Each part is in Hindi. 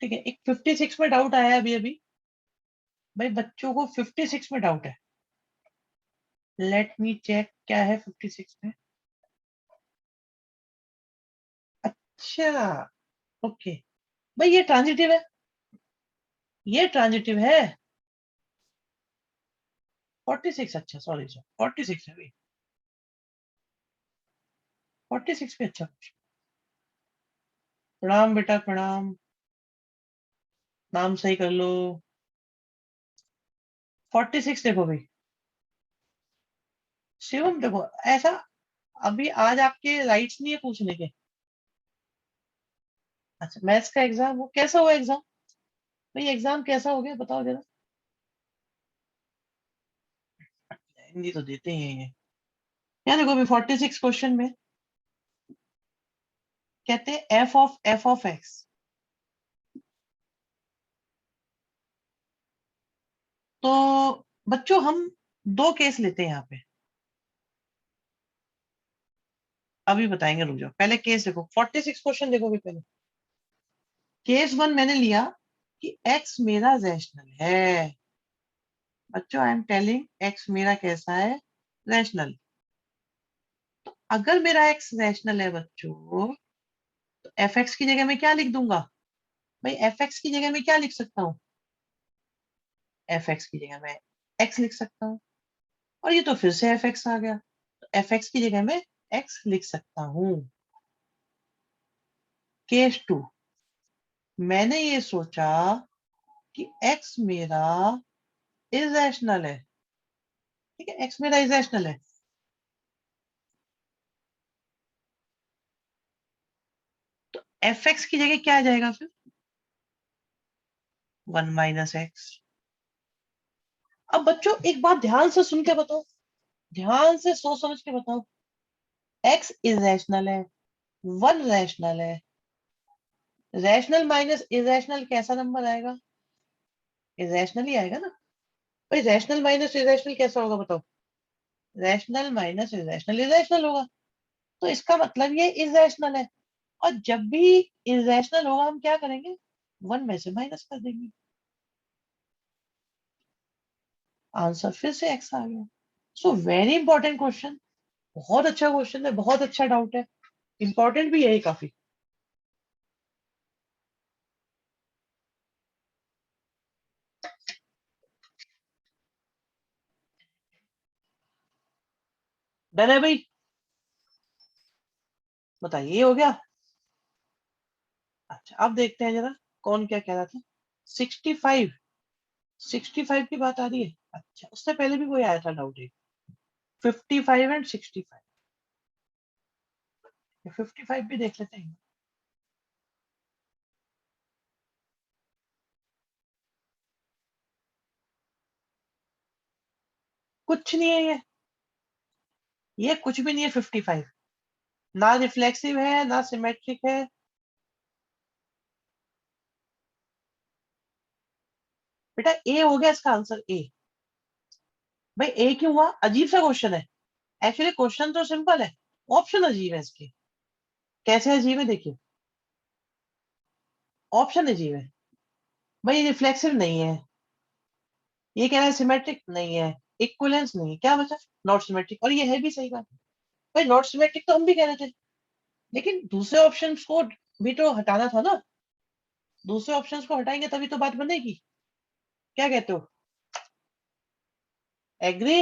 ठीक है, एक 56 में डाउट आया अभी अभी, भाई बच्चों को 56 में डाउट है। लेट मी चेक क्या है 56 में। अच्छा, ओके, भाई ये ट्रांजिटिव है, ये ट्रांजिटिव है। 46, अच्छा सॉरी सर, 46 है भाई, 46 पे अच्छा। प्रणाम बेटा प्रणाम, नाम सही कर लो। 46 देखो भाई, शिवम देखो ऐसा, अभी आज आपके राइट्स नहीं है पूछने के। अच्छा, मैथ्स का एग्जाम हो, कैसा हुआ एग्जाम भाई, एग्जाम कैसा हो गया बताओ जरा। हिंदी तो देते ही हैं ये। क्या देखो अभी 46 क्वेश्चन में कहते हैं एफ ऑफ एक्स। तो बच्चों हम दो केस लेते हैं यहाँ पे, अभी बताएंगे, रुक जाओ पहले केस देखो, 46 क्वेश्चन देखो भी पहले। केस वन मैंने लिया कि एक्स मेरा रैशनल है। बच्चों आई एम टेलिंग एक्स मेरा कैसा है, रैशनल। तो अगर मेरा एक्स रैशनल है बच्चों, तो एफ एक्स की जगह में क्या लिख दूंगा, भाई एफ एक्स की जगह में क्या लिख सकता हूँ, एफ एक्स की जगह में एक्स लिख सकता हूँ। और ये तो फिर से एफ एक्स आ गया, तो एफ एक्स की जगह में एक्स लिख सकता हूँ। केस टू, मैंने ये सोचा कि एक्स मेरा इरेशनल है। ठीक है, एक्स मेरा इरेशनल है, तो एफ एक्स की जगह क्या आ जाएगा फिर, 1 - एक्स। अब बच्चों एक बात ध्यान से सुन के बताओ, ध्यान से सोच समझ के बताओ, एक्स इरेशनल है, वन रैशनल है, रैशनल माइनस इरेशनल कैसा नंबर आएगा, इरेशनल ही आएगा ना। भाई रैशनल माइनस इरेशनल कैसा होगा बताओ, रैशनल माइनस इरेशनल इरेशनल होगा। तो इसका मतलब ये इरेशनल है, और जब भी इरेशनल होगा हम क्या करेंगे, वन में से माइनस कर देंगे। आंसर फिर से एक्स आ गया। सो वेरी इंपॉर्टेंट क्वेश्चन, बहुत अच्छा क्वेश्चन है, बहुत अच्छा डाउट है, इंपॉर्टेंट भी है काफी। डन है भाई, बताइए ये हो गया। अच्छा अब देखते हैं जरा कौन क्या कह रहा था। 65, 65 की बात आ रही है। अच्छा उससे पहले भी कोई आया था डाउट एक, 55 एंड 65, 55 भी देख लेते हैं। कुछ नहीं है ये कुछ भी नहीं है 55, ना रिफ्लेक्सिव है ना सिमेट्रिक है। बेटा ए हो गया इसका आंसर, ए। भाई ए क्यों हुआ, अजीब सा क्वेश्चन है, एक्चुअली क्वेश्चन तो सिंपल है, ऑप्शन अजीब है इसके। कैसे अजीब है देखिए, ऑप्शन अजीब है। भाई रिफ्लेक्सिव नहीं है, ये कह रहा है सिमेट्रिक नहीं है, इक्विवेलेंस नहीं है, क्या बचा, नॉट सिमेट्रिक, और ये है भी सही बात। भाई नॉट सिमेट्रिक तो हम भी कह रहे थे, लेकिन दूसरे ऑप्शंस को भी तो हटाना था ना, दूसरे ऑप्शंस को हटाएंगे तभी तो बात बनेगी। क्या कहते हो, एग्री।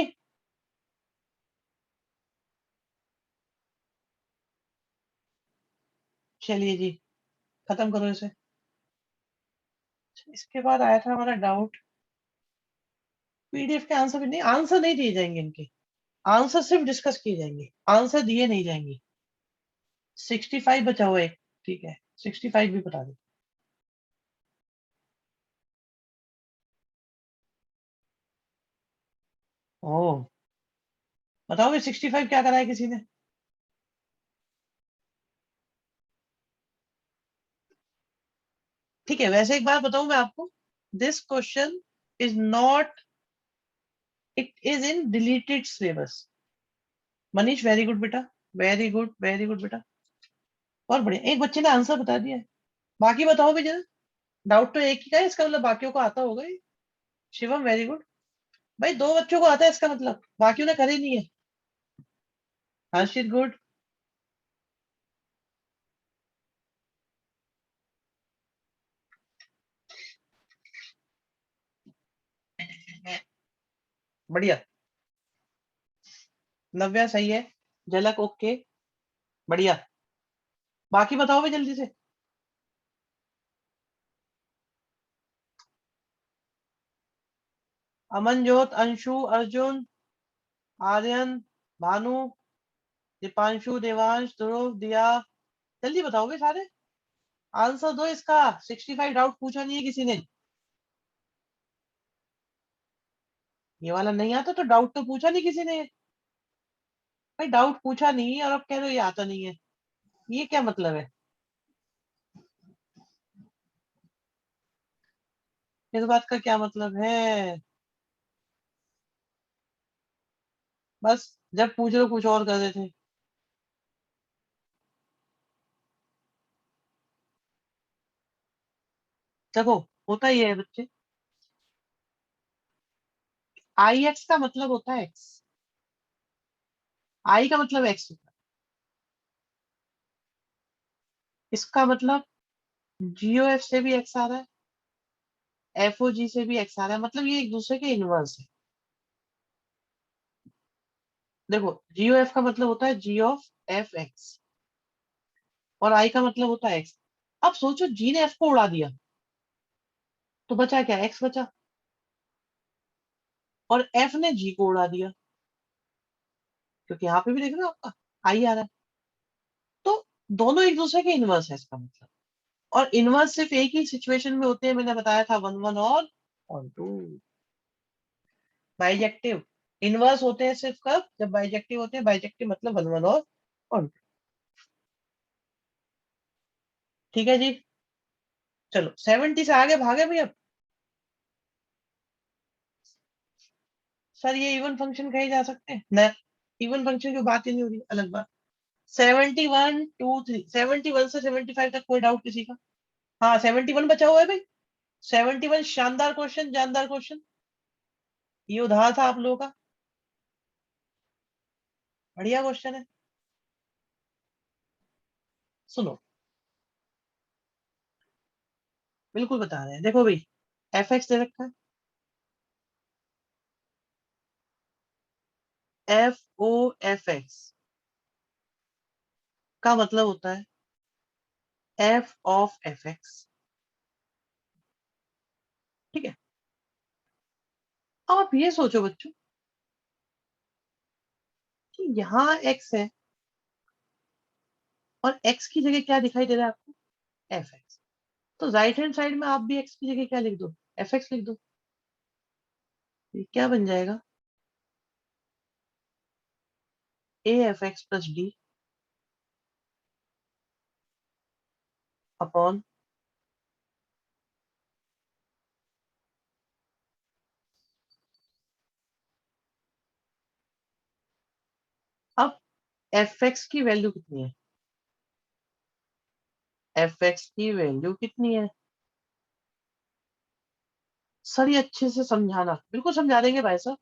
चलिए जी, खत्म करो इसे। इसके बाद आया था हमारा डाउट, पीडीएफ के आंसर भी नहीं, आंसर नहीं दिए जाएंगे इनके, आंसर सिर्फ डिस्कस किए जाएंगे, आंसर दिए नहीं जाएंगे। 65 बचा हुआ एक, ठीक है 65 भी बता दो। ओह, बताओ भी 65 क्या करा है किसी ने। ठीक है, वैसे एक बात बताऊं मैं आपको, this question is not, it is in deleted syllabus. Manish very good बेटा, वेरी गुड वेरी गुड बेटा, और बढ़िया, एक बच्चे ने आंसर बता दिया है। बाकी बताओ भी जरा, डाउट तो एक ही का है, इसका मतलब बाकियों को आता होगा ही। Shivam very good. भाई दो बच्चों को आता है इसका मतलब, बाकियों ने करे नहीं है। हर्षित गुड। बढ़िया। नव्या सही है। झलक ओके। बढ़िया। बाकी बताओ भाई जल्दी से। अमनजोत, अंशु, अर्जुन, आर्यन, भानु, दीपांशु, देवांश, ध्रुव, दिया। जल्दी बताओ भाई सारे। आंसर दो इसका। 65 डाउट पूछा नहीं है किसी ने। ये वाला नहीं आता तो डाउट तो पूछा नहीं किसी ने। भाई डाउट पूछा नहीं और अब कह रहे हो ये आता नहीं है। ये क्या मतलब है? इस बात का क्या मतलब है? बस जब पूछ रहे हो कुछ और कर रहे थे। देखो, होता ही है बच्चे। आई एक्स का मतलब होता है एक्स। आई का मतलब एक्स होता है। इसका मतलब जीओ एफ से भी एक्स आ रहा है, एफ ओ जी से भी एक्स आ रहा है, मतलब ये एक दूसरे के इनवर्स है। देखो, जीओ एफ का मतलब होता है जी ऑफ एफ एक्स, और आई का मतलब होता है एक्स। अब सोचो, जी ने एफ को उड़ा दिया तो बचा क्या? एक्स बचा। और एफ ने जी को उड़ा दिया, क्योंकि यहाँ पे भी देख रहे हो आपका आई आ रहा है। तो दोनों एक दूसरे के इनवर्स है इसका मतलब। और इनवर्स सिर्फ एक ही सिचुएशन में होते हैं, मैंने बताया था, वन वन और टू। बाइजेक्टिव इनवर्स होते हैं सिर्फ कब? जब बाइजेक्टिव होते हैं। बाइजेक्टिव मतलब वन वन और two। ठीक है जी। चलो 70 से आगे भागे भाई अब। सर ये इवन फंक्शन कहे जा सकते हैं न? इवन फंक्शन की बात ही नहीं हो रही, अलग बात। 71 2 3 71 से 75 तक कोई डाउट किसी का? हाँ 71 बचा हुआ है भाई। 71 शानदार क्वेश्चन, जानदार क्वेश्चन। ये उधार था आप लोगों का। बढ़िया क्वेश्चन है। सुनो, बिल्कुल बता रहे हैं, देखो भाई। एफ एक्स दे रखा है। एफ ओ एफ एक्स का मतलब होता है एफ ऑफ एफ एक्स। ठीक है। अब आप ये सोचो बच्चों, कि यहाँ एक्स है, और एक्स की जगह क्या दिखाई दे रहा है आपको? F x. तो राइट हैंड साइड में आप भी एक्स की जगह क्या लिख दो? एफ एक्स लिख दो। ये क्या बन जाएगा? A F x plus D upon. अब एफ एक्स की वैल्यू कितनी है? एफ एक्स की वैल्यू कितनी है? सर ये अच्छे से समझाना, बिल्कुल समझा देंगे भाई साहब।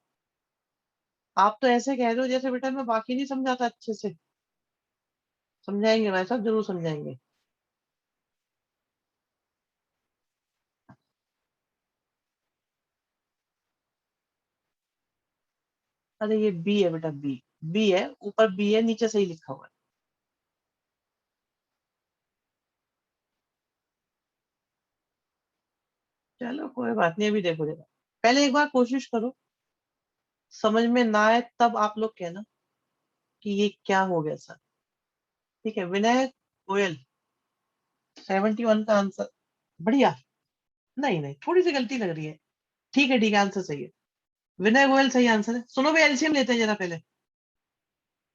आप तो ऐसे कह रहे हो जैसे बेटा मैं बाकी नहीं समझाता अच्छे से। समझाएंगे भाई साहब, जरूर समझाएंगे। अरे ये बी है बेटा, बी। बी है, ऊपर बी है, नीचे सही लिखा हुआ है। चलो कोई बात नहीं, अभी देखो देखो। पहले एक बार कोशिश करो, समझ में ना आए तब आप लोग कहना कि ये क्या हो गया सर। ठीक है, विनय गोयल। 71 का आंसर। बढ़िया। नहीं नहीं, थोड़ी सी गलती लग रही है। ठीक है ठीक है, आंसर सही है। विनय गोयल सही आंसर है। सुनो भाई, एलसीएम लेते हैं जरा पहले।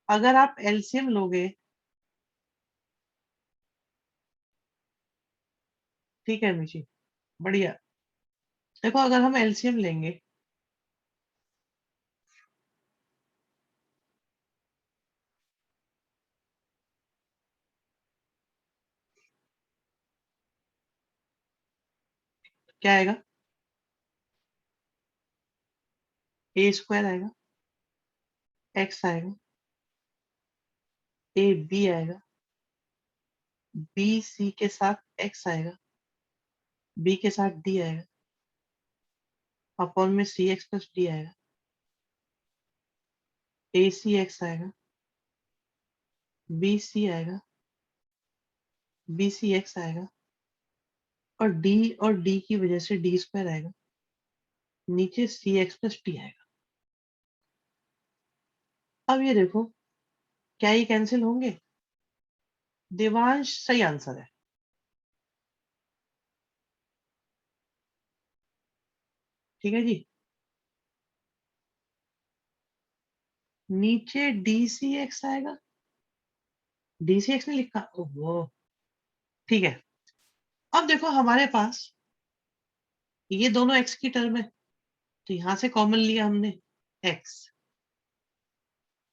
अगर आप एलसीएम लोगे। ठीक है मिशी। बढ़िया। देखो अगर हम एलसीएम लेंगे। क्या आएगा? ए स्क्वायर आएगा, एक्स आएगा, ए बी आएगा, बी सी के साथ एक्स आएगा, बी के साथ डी आएगा, अपॉन में सी एक्स प्लस डी आएगा, ए सी एक्स आएगा, बी सी आएगा, बी सी एक्स आएगा, और डी की वजह से डी स्क्वायर आएगा, नीचे सी एक्स प्लस डी आएगा। अब ये देखो, क्या ये कैंसिल होंगे? देवांश सही आंसर है। ठीक है जी। नीचे डी सी एक्स आएगा, डी सी एक्स ने लिखा, ओहो। ठीक है, अब देखो हमारे पास ये दोनों एक्स की टर्म है, तो यहां से कॉमन लिया हमने एक्स,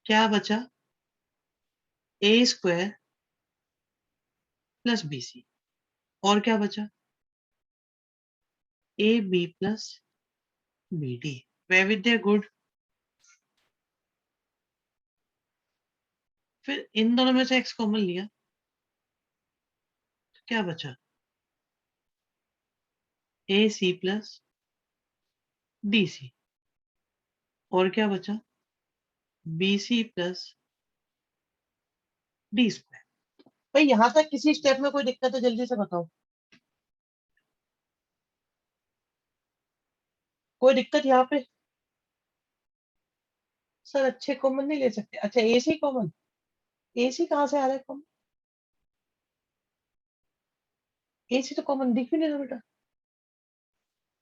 क्या बचा? A square plus B C, और क्या बचा? A B plus B D. वैविध्य गुड। फिर इन दोनों में से एक्स कॉमन लिया, तो क्या बचा? ए सी प्लस डी सी, और क्या बचा? B C plus D square. भाई यहां तक किसी स्टेप में कोई दिक्कत है, जल्दी से बताओ। कोई दिक्कत यहाँ पे? सर अच्छे कॉमन नहीं ले सकते? अच्छा, ए सी कॉमन? ए सी कहाँ से आ रहा है कॉमन? ए सी तो कॉमन दिख भी नहीं रहा बेटा।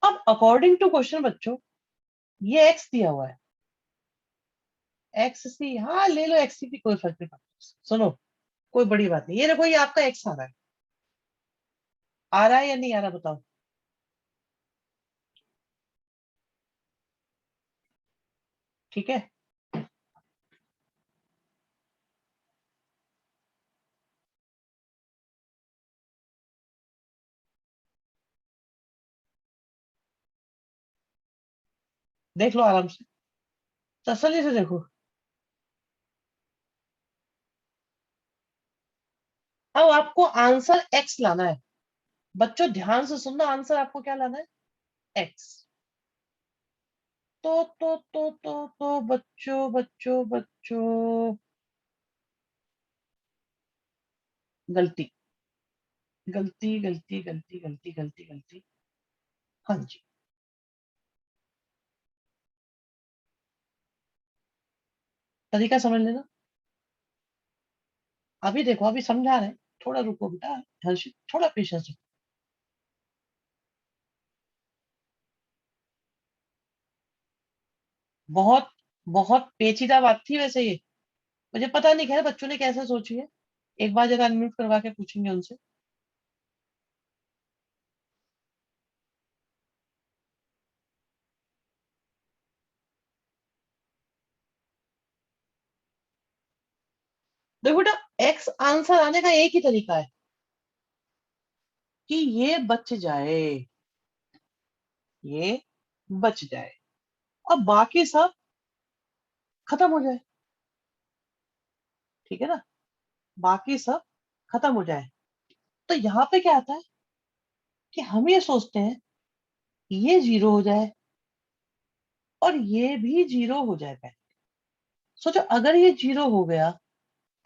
अब अकॉर्डिंग टू क्वेश्चन बच्चों, ये एक्स दिया हुआ है, एक्स सी, हाँ ले लो एक्स सी की, कोई फर्क नहीं पड़ता। सुनो, कोई बड़ी बात नहीं। ये देखो, ये आपका एक्स आ रहा है, आ रहा है या नहीं आ रहा बताओ? ठीक है, देख लो आराम से, तसल्ली से देखो। अब आपको आंसर एक्स लाना है बच्चों, ध्यान से सुनना, आंसर आपको क्या लाना है? एक्स। तो बच्चों बच्चों बच्चों, गलती गलती गलती गलती गलती गलती गलती। हाँ जी, तरीका समझ लेना। अभी देखो, अभी समझा रहे हैं, थोड़ा रुको बेटा, हर्षित थोड़ा पेशेंस। बहुत बहुत पेचीदा बात थी वैसे ये, मुझे पता नहीं खैर बच्चों ने कैसे सोची है। एक बार जरा अनम्यूट करवा के पूछेंगे उनसे। देखो बेटा, एक्स आंसर आने का एक ही तरीका है कि ये बच जाए, ये बच जाए, और बाकी सब खत्म हो जाए। ठीक है ना, बाकी सब खत्म हो जाए। तो यहाँ पे क्या आता है कि हम ये सोचते हैं ये जीरो हो जाए और ये भी जीरो हो जाए पहले। सोचो अगर ये जीरो हो गया,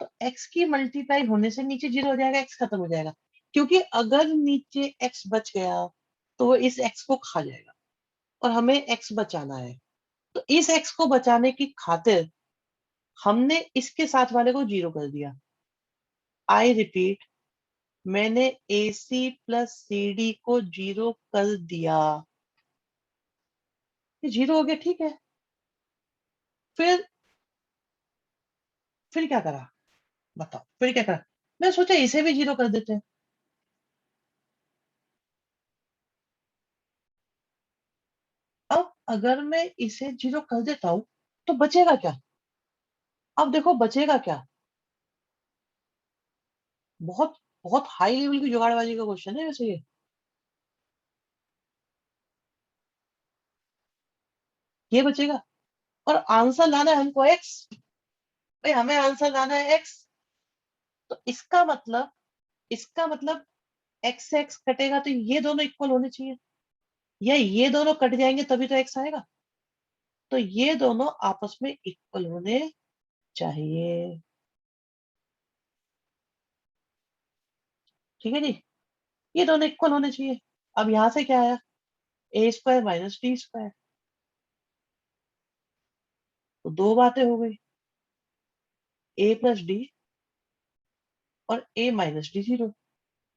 तो एक्स की मल्टीप्लाई होने से नीचे जीरो हो जाएगा, एक्स खत्म हो जाएगा। क्योंकि अगर नीचे एक्स बच गया, तो वो इस एक्स को खा जाएगा, और हमें एक्स बचाना है। तो इस एक्स को बचाने की खातिर हमने इसके साथ वाले को जीरो कर दिया। आई रिपीट, मैंने ए सी प्लस सी डी को जीरो कर दिया। ये जीरो हो गया, ठीक है। फिर फिर क्या करा बताओ, फिर क्या करा? मैं सोचा इसे भी जीरो कर देते हैं। अब अगर मैं इसे जीरो कर देता हूं, तो बचेगा क्या? अब देखो बचेगा क्या। बहुत बहुत हाई लेवल की जुगाड़बाजी का क्वेश्चन है वैसे ये। ये बचेगा। और आंसर लाना है हमको एक्स। भाई हमें आंसर लाना है एक्स। तो इसका मतलब एक्स से एक्स कटेगा तो ये दोनों इक्वल होने चाहिए, या ये दोनों कट जाएंगे तभी तो एक्स आएगा। तो ये दोनों आपस में इक्वल होने चाहिए। ठीक है जी, ये दोनों इक्वल होने चाहिए। अब यहां से क्या आया, ए स्क्वायर माइनस डी स्क्वायर। तो दो बातें हो गई, ए प्लस डी और ए माइनस डी जीरो।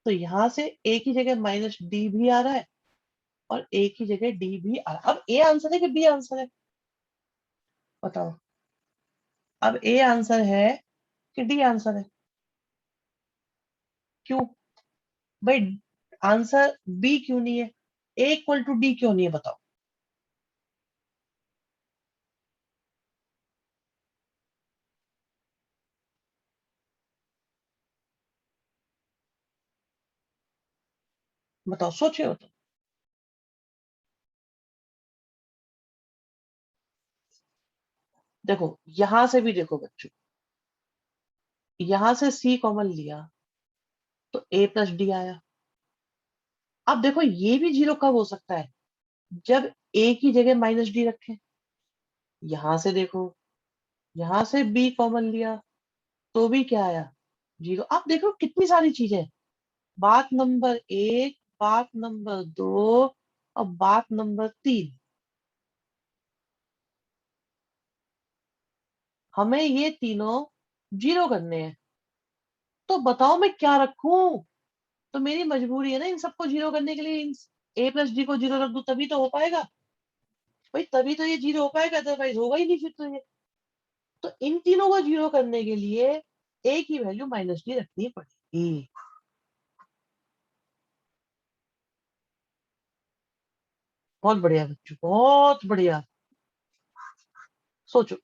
तो यहां से ए की जगह माइनस डी भी आ रहा है और ए की जगह डी भी आ रहा है। अब ए आंसर है कि बी आंसर है, बताओ। अब ए आंसर है कि डी आंसर है? क्यों भाई, आंसर बी क्यों नहीं है, ए इक्वल टू डी क्यों नहीं है, बताओ। बताओ, सोचो तो। देखो यहां से भी देखो बच्चों, यहां से सी कॉमन लिया तो ए प्लस डी आया। अब देखो ये भी जीरो कब हो सकता है, जब ए की जगह माइनस डी रखें। यहां से देखो, यहां से बी कॉमन लिया तो भी क्या आया, जीरो। अब देखो कितनी सारी चीजें हैं। बात नंबर एक, बात नंबर दो और बात नंबर तीन, हमें ये तीनों जीरो करने हैं। तो बताओ मैं क्या रखूं। तो मेरी मजबूरी है ना इन सबको जीरो करने के लिए, इन ए प्लस डी को जीरो रख दूं तभी तो हो पाएगा। भाई तभी तो ये जीरो हो पाएगा, अदरवाइज होगा ही नहीं फिर तो ये। तो इन तीनों को जीरो करने के लिए ए की वैल्यू माइनस डी रखनी पड़ेगी। बहुत बढ़िया बच्चों, बहुत बढ़िया। सोचो,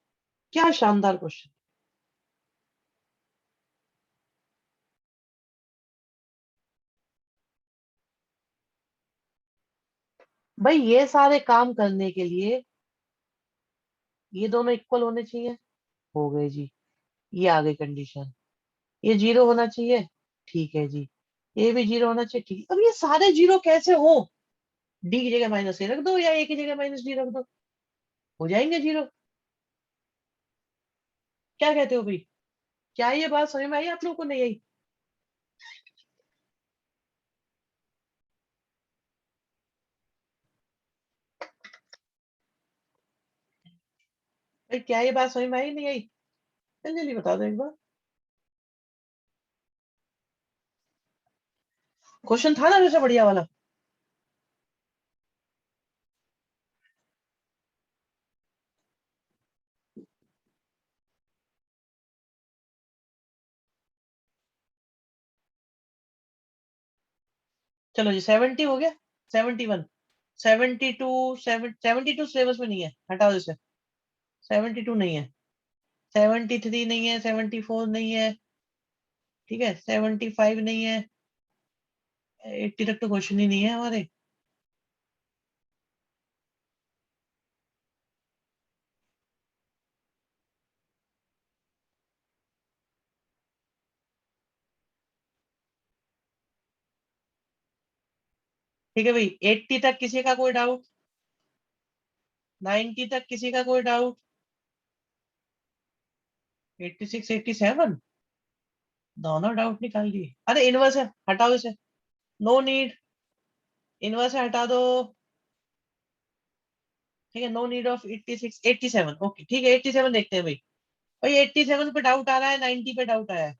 क्या शानदार क्वेश्चन। भाई ये सारे काम करने के लिए ये दोनों इक्वल होने चाहिए, हो गए जी। ये आ गई कंडीशन। ये जीरो होना चाहिए, ठीक है जी। ये भी जीरो होना चाहिए, ठीक है। अब ये सारे जीरो कैसे हो, डी की जगह माइनस ए रख दो या ए की जगह माइनस डी रख दो, हो जाएंगे जीरो। क्या कहते हो भाई, क्या ये बात समझ में आई आप लोगों को, नहीं आई? भाई क्या ये बात समझ में आई, नहीं आई? जल्दी जल्दी बता दो एक बार। क्वेश्चन था ना वैसे बढ़िया वाला। चलो जी, 70 हो गया, 71, 72, 72 सिलेबस में नहीं है, हटाओ इसे। 72 नहीं है, 73 नहीं है, 74 नहीं है, ठीक है, 75 नहीं है, 80 तक तो क्वेश्चन ही नहीं है हमारे। ठीक है भाई, 80 तक किसी का कोई डाउट, 90 तक किसी का कोई डाउट, 86, 87, दोनों डाउट निकाल दिए। अरे इनवर्स है, हटाओ इसे, नो नीड, इनवर्स है हटा दो। ठीक है, नो नीड ऑफ 86, 87, ओके ठीक है, 87 देखते हैं भाई। भाई 87 पे डाउट आ रहा है, 90 पे डाउट आया है।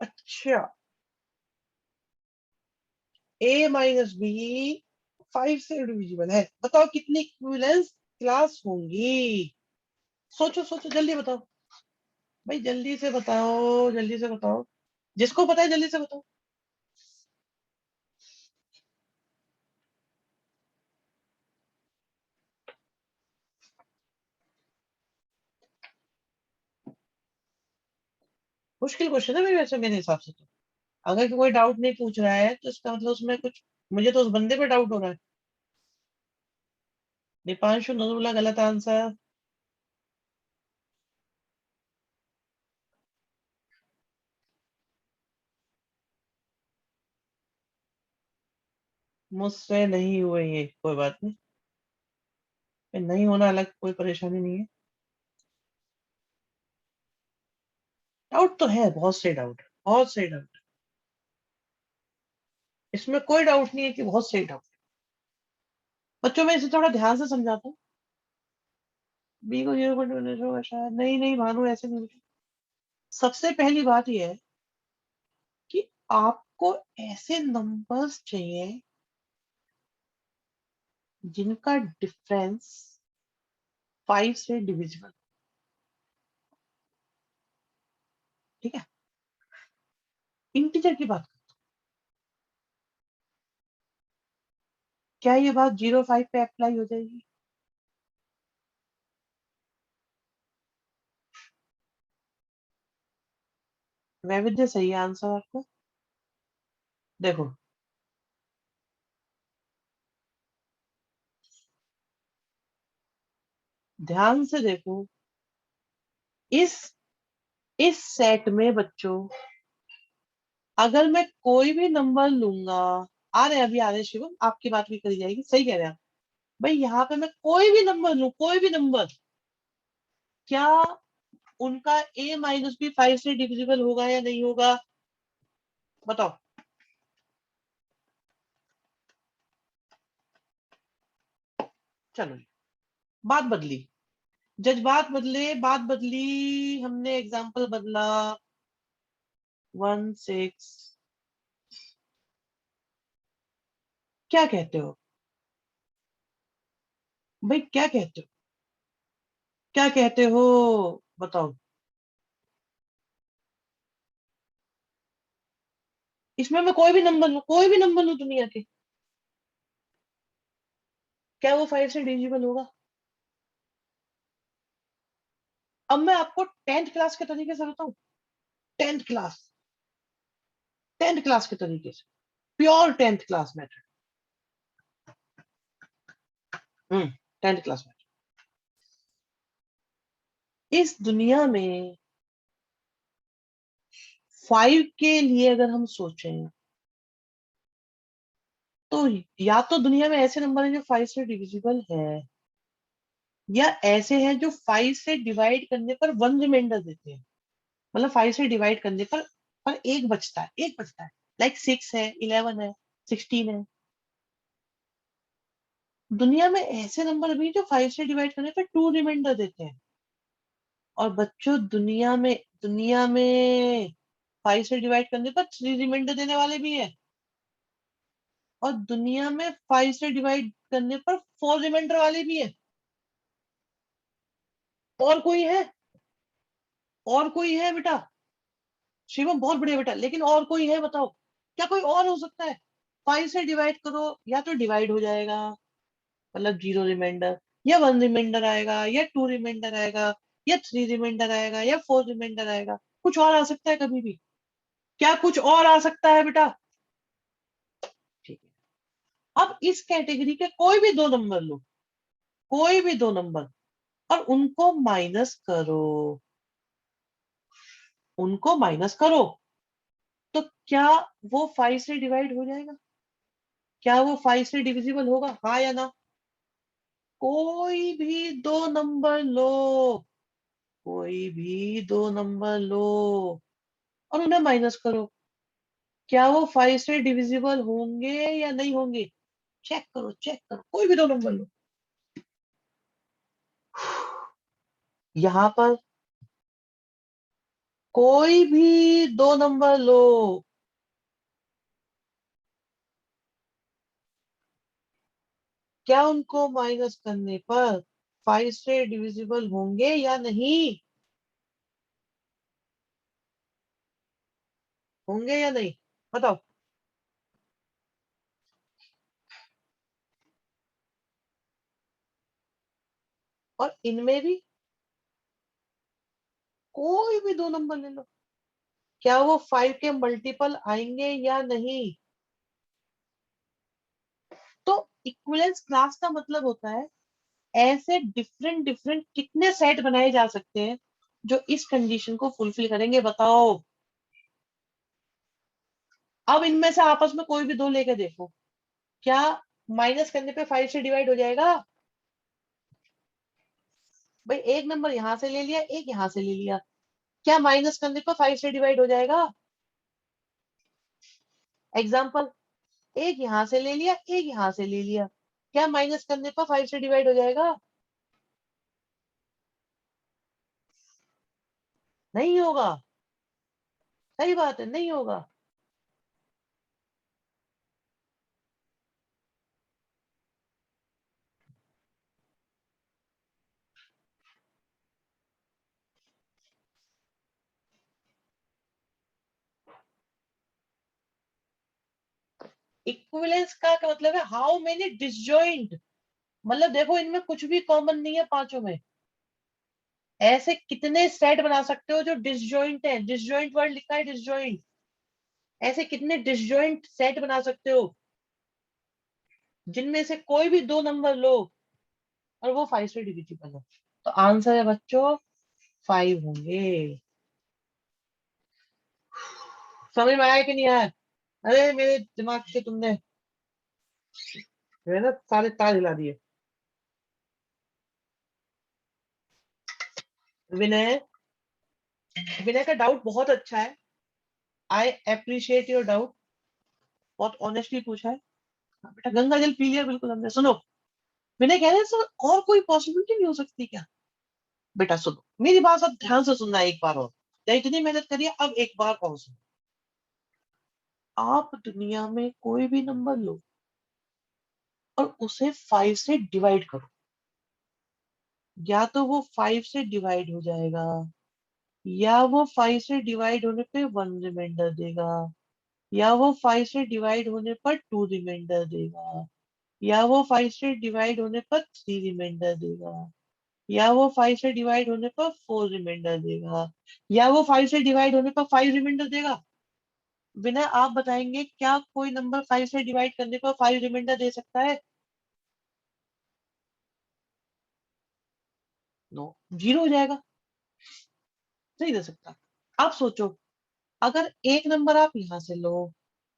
अच्छा, ए माइनस बी 5 से डिविजिबल है, बताओ कितनी इक्विवेलेंस क्लास होंगी। सोचो सोचो, जल्दी बताओ भाई, जल्दी से बताओ, जल्दी से बताओ, जिसको पता है जल्दी से बताओ। मुश्किल क्वेश्चन है भाई वैसे मेरे हिसाब से तो। अगर कोई डाउट नहीं पूछ रहा है तो इसका मतलब उसमें कुछ, मुझे तो उस बंदे पे डाउट हो रहा है। दीपांशु नजरुल्ला गलत आंसर। मुझसे नहीं हुए ये, कोई बात नहीं। ये नहीं होना अलग कोई परेशानी नहीं है। डाउट तो है, बहुत से डाउट, बहुत से डाउट। इसमें कोई डाउट नहीं है कि बहुत सही डाउट। बच्चों में इसे थोड़ा ध्यान से समझाता हूँ। बी को 0.1 होगा शायद, नहीं नहीं भानु ऐसे नहीं होगा। सबसे पहली बात यह है कि आपको ऐसे नंबर्स चाहिए जिनका डिफरेंस 5 से डिविजिबल। ठीक है, इंटीजर की बात। क्या ये बात 0.5 पे अप्लाई हो जाएगी? वैविध्य सही है आंसर आपका। देखो, ध्यान से देखो। इस इस सेट में बच्चों, अगर मैं कोई भी नंबर लूंगा, आ रहे अभी आ रहे शिवम, आपकी बात भी करी जाएगी, सही कह रहे हैं आप। भाई यहाँ पे मैं कोई भी नंबर लूं, कोई भी नंबर, क्या उनका a-b 5 से डिविजिबल होगा या नहीं होगा? बताओ। चलो, बात बदली, जज्बात बदले, बात बदली, हमने एग्जाम्पल बदला। 1 6, क्या कहते हो भाई, क्या कहते हो, क्या कहते हो? बताओ। इसमें मैं कोई भी नंबर लूं, कोई भी नंबर लूं दुनिया के, क्या वो 5 से डिविजिबल होगा? अब मैं आपको 10th क्लास के तरीके से बताऊं। 10th क्लास, 10th क्लास के तरीके से, pure 10th class method. 10th class method. इस दुनिया में 5 के लिए अगर हम सोचें, तो या तो दुनिया में ऐसे नंबर हैं जो 5 से डिविजिबल है, या ऐसे हैं जो 5 से डिवाइड करने पर 1 रिमाइंडर देते हैं। मतलब 5 से डिवाइड करने पर एक बचता है, एक बचता है। लाइक 6 है, 11 है, 16 है। दुनिया में ऐसे नंबर भी जो 5 से डिवाइड करने पर 2 रिमाइंडर देते हैं। और बच्चों, दुनिया में 5 से डिवाइड करने पर 3 रिमाइंडर देने वाले भी है। और दुनिया में 5 से डिवाइड करने पर 4 रिमाइंडर वाले भी है। और कोई है? और कोई है बेटा? शिवम बहुत बढ़िया बेटा, लेकिन और कोई है बताओ? क्या कोई और हो सकता है? 5 से डिवाइड करो, या तो डिवाइड हो जाएगा, मतलब 0 रिमाइंडर, या 1 रिमाइंडर आएगा, या 2 रिमाइंडर आएगा, या 3 रिमाइंडर आएगा, या 4 रिमाइंडर आएगा। कुछ और आ सकता है कभी भी? क्या कुछ और आ सकता है बेटा? ठीक है, अब इस कैटेगरी के कोई भी दो नंबर लो, कोई भी दो नंबर, और उनको माइनस करो, उनको माइनस करो, तो क्या वो 5 से डिवाइड हो जाएगा? क्या वो 5 से डिविजिबल होगा, हाँ या ना? कोई भी दो नंबर लो, कोई भी दो नंबर लो, और उन्हें माइनस करो, क्या वो 5 से डिविजिबल होंगे या नहीं होंगे? चेक करो, चेक करो, कोई भी दो नंबर लो। यहां पर कोई भी दो नंबर लो, क्या उनको माइनस करने पर 5 से डिविजिबल होंगे या नहीं? होंगे या नहीं? बताओ। और इनमें भी कोई भी दो नंबर ले लो, क्या वो 5 के मल्टीपल आएंगे या नहीं? तो इक्विवेलेंस क्लास का मतलब होता है ऐसे डिफरेंट डिफरेंट कितने सेट बनाए जा सकते हैं जो इस कंडीशन को फुलफिल करेंगे, बताओ। अब इनमें से आपस में कोई भी दो लेके देखो, क्या माइनस करने पे 5 से डिवाइड हो जाएगा? भाई एक नंबर यहां से ले लिया, एक यहां से ले लिया, क्या माइनस करने पर 5 से डिवाइड हो जाएगा? एग्जाम्पल, एक यहां से ले लिया, एक यहां से ले लिया, क्या माइनस करने पर 5 से डिवाइड हो जाएगा? नहीं होगा। सही बात है, नहीं होगा। इक्विवेलेंस का क्या मतलब है? हाउ मेनी डिसजॉइंट, मतलब देखो इनमें कुछ भी कॉमन नहीं है पांचों में। ऐसे कितने सेट बना सकते हो जो डिसजॉइंट है? डिसजॉइंट वर्ड लिखा है, डिसजॉइंट। ऐसे कितने डिसजॉइंट सेट बना सकते हो जिनमें से कोई भी दो नंबर लो और वो 5 से डिविजिबल हो? तो आंसर है बच्चों 5 होंगे। समझ में आया कि नहीं आया? अरे मेरे दिमाग के तुमने जो है ना सारे तार हिला दिए। विनय, विनय का डाउट बहुत अच्छा है। I appreciate your doubt. बहुत ऑनेस्टली पूछा है। हाँ, बेटा गंगा जल पी लिया बिल्कुल हमने। सुनो, विनय कह रहे हैं सर और कोई पॉसिबिलिटी नहीं हो सकती क्या? बेटा सुनो, मेरी बात अब ध्यान से सुनना एक बार और। या इतनी मेहनत करिए, अब एक बार और सुनो। आप दुनिया में कोई भी नंबर लो और उसे 5 से डिवाइड करो, या तो वो 5 से डिवाइड हो जाएगा, या वो 5 से डिवाइड होने पे 1 रिमाइंडर देगा, या वो 5 से डिवाइड होने पर 2 रिमाइंडर देगा, या वो 5 से डिवाइड होने पर 3 रिमाइंडर देगा, या वो 5 से डिवाइड होने पर 4 रिमाइंडर देगा, या वो 5 से डिवाइड होने पर 5 रिमाइंडर देगा। बिना आप बताएंगे क्या कोई नंबर 5 से डिवाइड करने पर 5 रिमाइंडर दे सकता है? नो, जीरो हो जाएगा। नहीं दे सकता। आप सोचो, अगर एक नंबर आप यहां से लो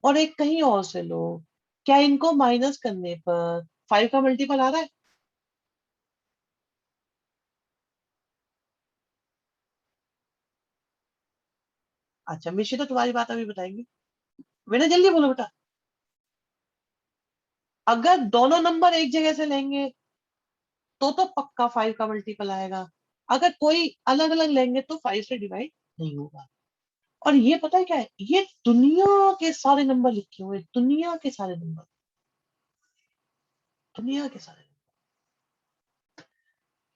और एक कहीं और से लो, क्या इनको माइनस करने पर 5 का मल्टीपल आ रहा है? अच्छा मिशी तो तुम्हारी बात अभी बताएंगे। बेटा जल्दी बोलो बेटा। अगर दोनों नंबर एक जगह से लेंगे तो पक्का 5 का मल्टीपल आएगा। अगर कोई अलग अलग लेंगे तो 5 से डिवाइड नहीं होगा। और ये पता है क्या है? ये दुनिया के सारे नंबर लिखे हुए हैं, दुनिया के सारे नंबर, दुनिया के सारे।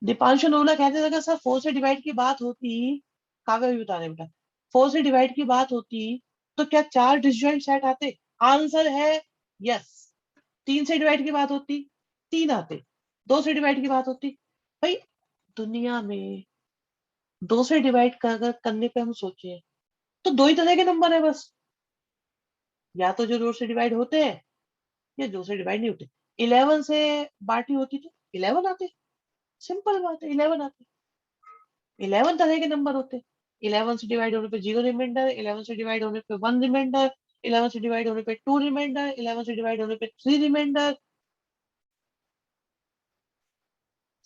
दीपांशु नोला कहते थे अगर सर 4 से डिवाइड की बात होती, काव्य भी बता रहे बेटा, 4 से डिवाइड की बात होती तो क्या चार डिसजॉइंट सेट आते? आंसर है यस। 3 से डिवाइड की बात होती, 3 आते। 2 से डिवाइड की बात होती, भाई दुनिया में 2 से डिवाइड कर करने पे हम सोचे तो दो ही तरह के नंबर है बस, या तो जो 2 से डिवाइड होते हैं या 2 से डिवाइड नहीं होते। 11 से बाटी होती तो 11 आते, सिंपल बात है, 11 आते। 11 तरह के नंबर होते। 11 से डिवाइड होने पे जीरो रिमाइंडर, 11 से डिवाइड होने पे 1 रिमाइंडर, 11 से डिवाइड होने पे 2 रिमाइंडर, 11 से डिवाइड होने पे 3 रिमाइंडर।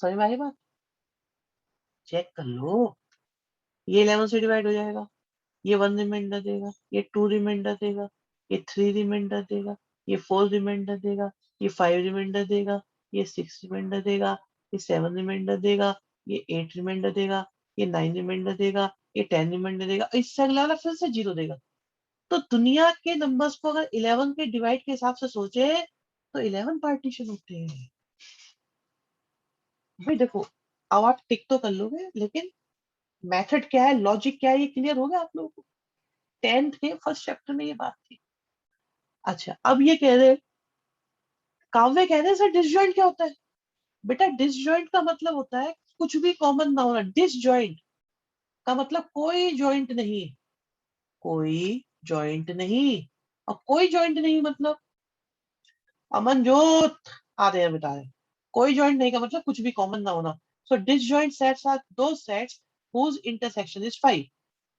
समझ में आई बात? चेक कर लो। ये 11 से डिवाइड हो जाएगा, ये 1 रिमाइंडर देगा, ये 2 रिमाइंडर देगा, ये 3 रिमाइंडर देगा, ये 4 रिमाइंडर देगा, ये 5 रिमाइंडर देगा, ये 6 रिमाइंडर देगा, ये 7 रिमाइंडर देगा, ये 8 रिमाइंडर देगा, ये 9 रिमाइंडर देगा, ये 10 रिमाइंडर देगा, इससे अगला वाला फिर से जीरो देगा। तो दुनिया के नंबर्स को अगर 11 के डिवाइड के हिसाब से सोचे तो 11 पार्टीशन होते हैं। भाई देखो, अब आप टिक तो कर लोगे लेकिन मेथड क्या है, लॉजिक क्या है, ये क्लियर हो गया आप लोगों को? 10th के फर्स्ट चैप्टर में ये बात थी। अच्छा अब ये कह रहे, काव्य कह रहे हैं सर डिसजॉइंट क्या होता है? बेटा डिसजॉइंट का मतलब होता है कुछ भी कॉमन ना होना। डिसजॉइंट का मतलब कोई जॉइंट नहीं, कोई जॉइंट नहीं। और कोई जॉइंट नहीं मतलब अमनजोत आधे हैं बता रहे, कोई जॉइंट नहीं का मतलब कुछ भी कॉमन ना होना। सो डिसजॉइंट सेट्स आर दो sets whose intersection is 5।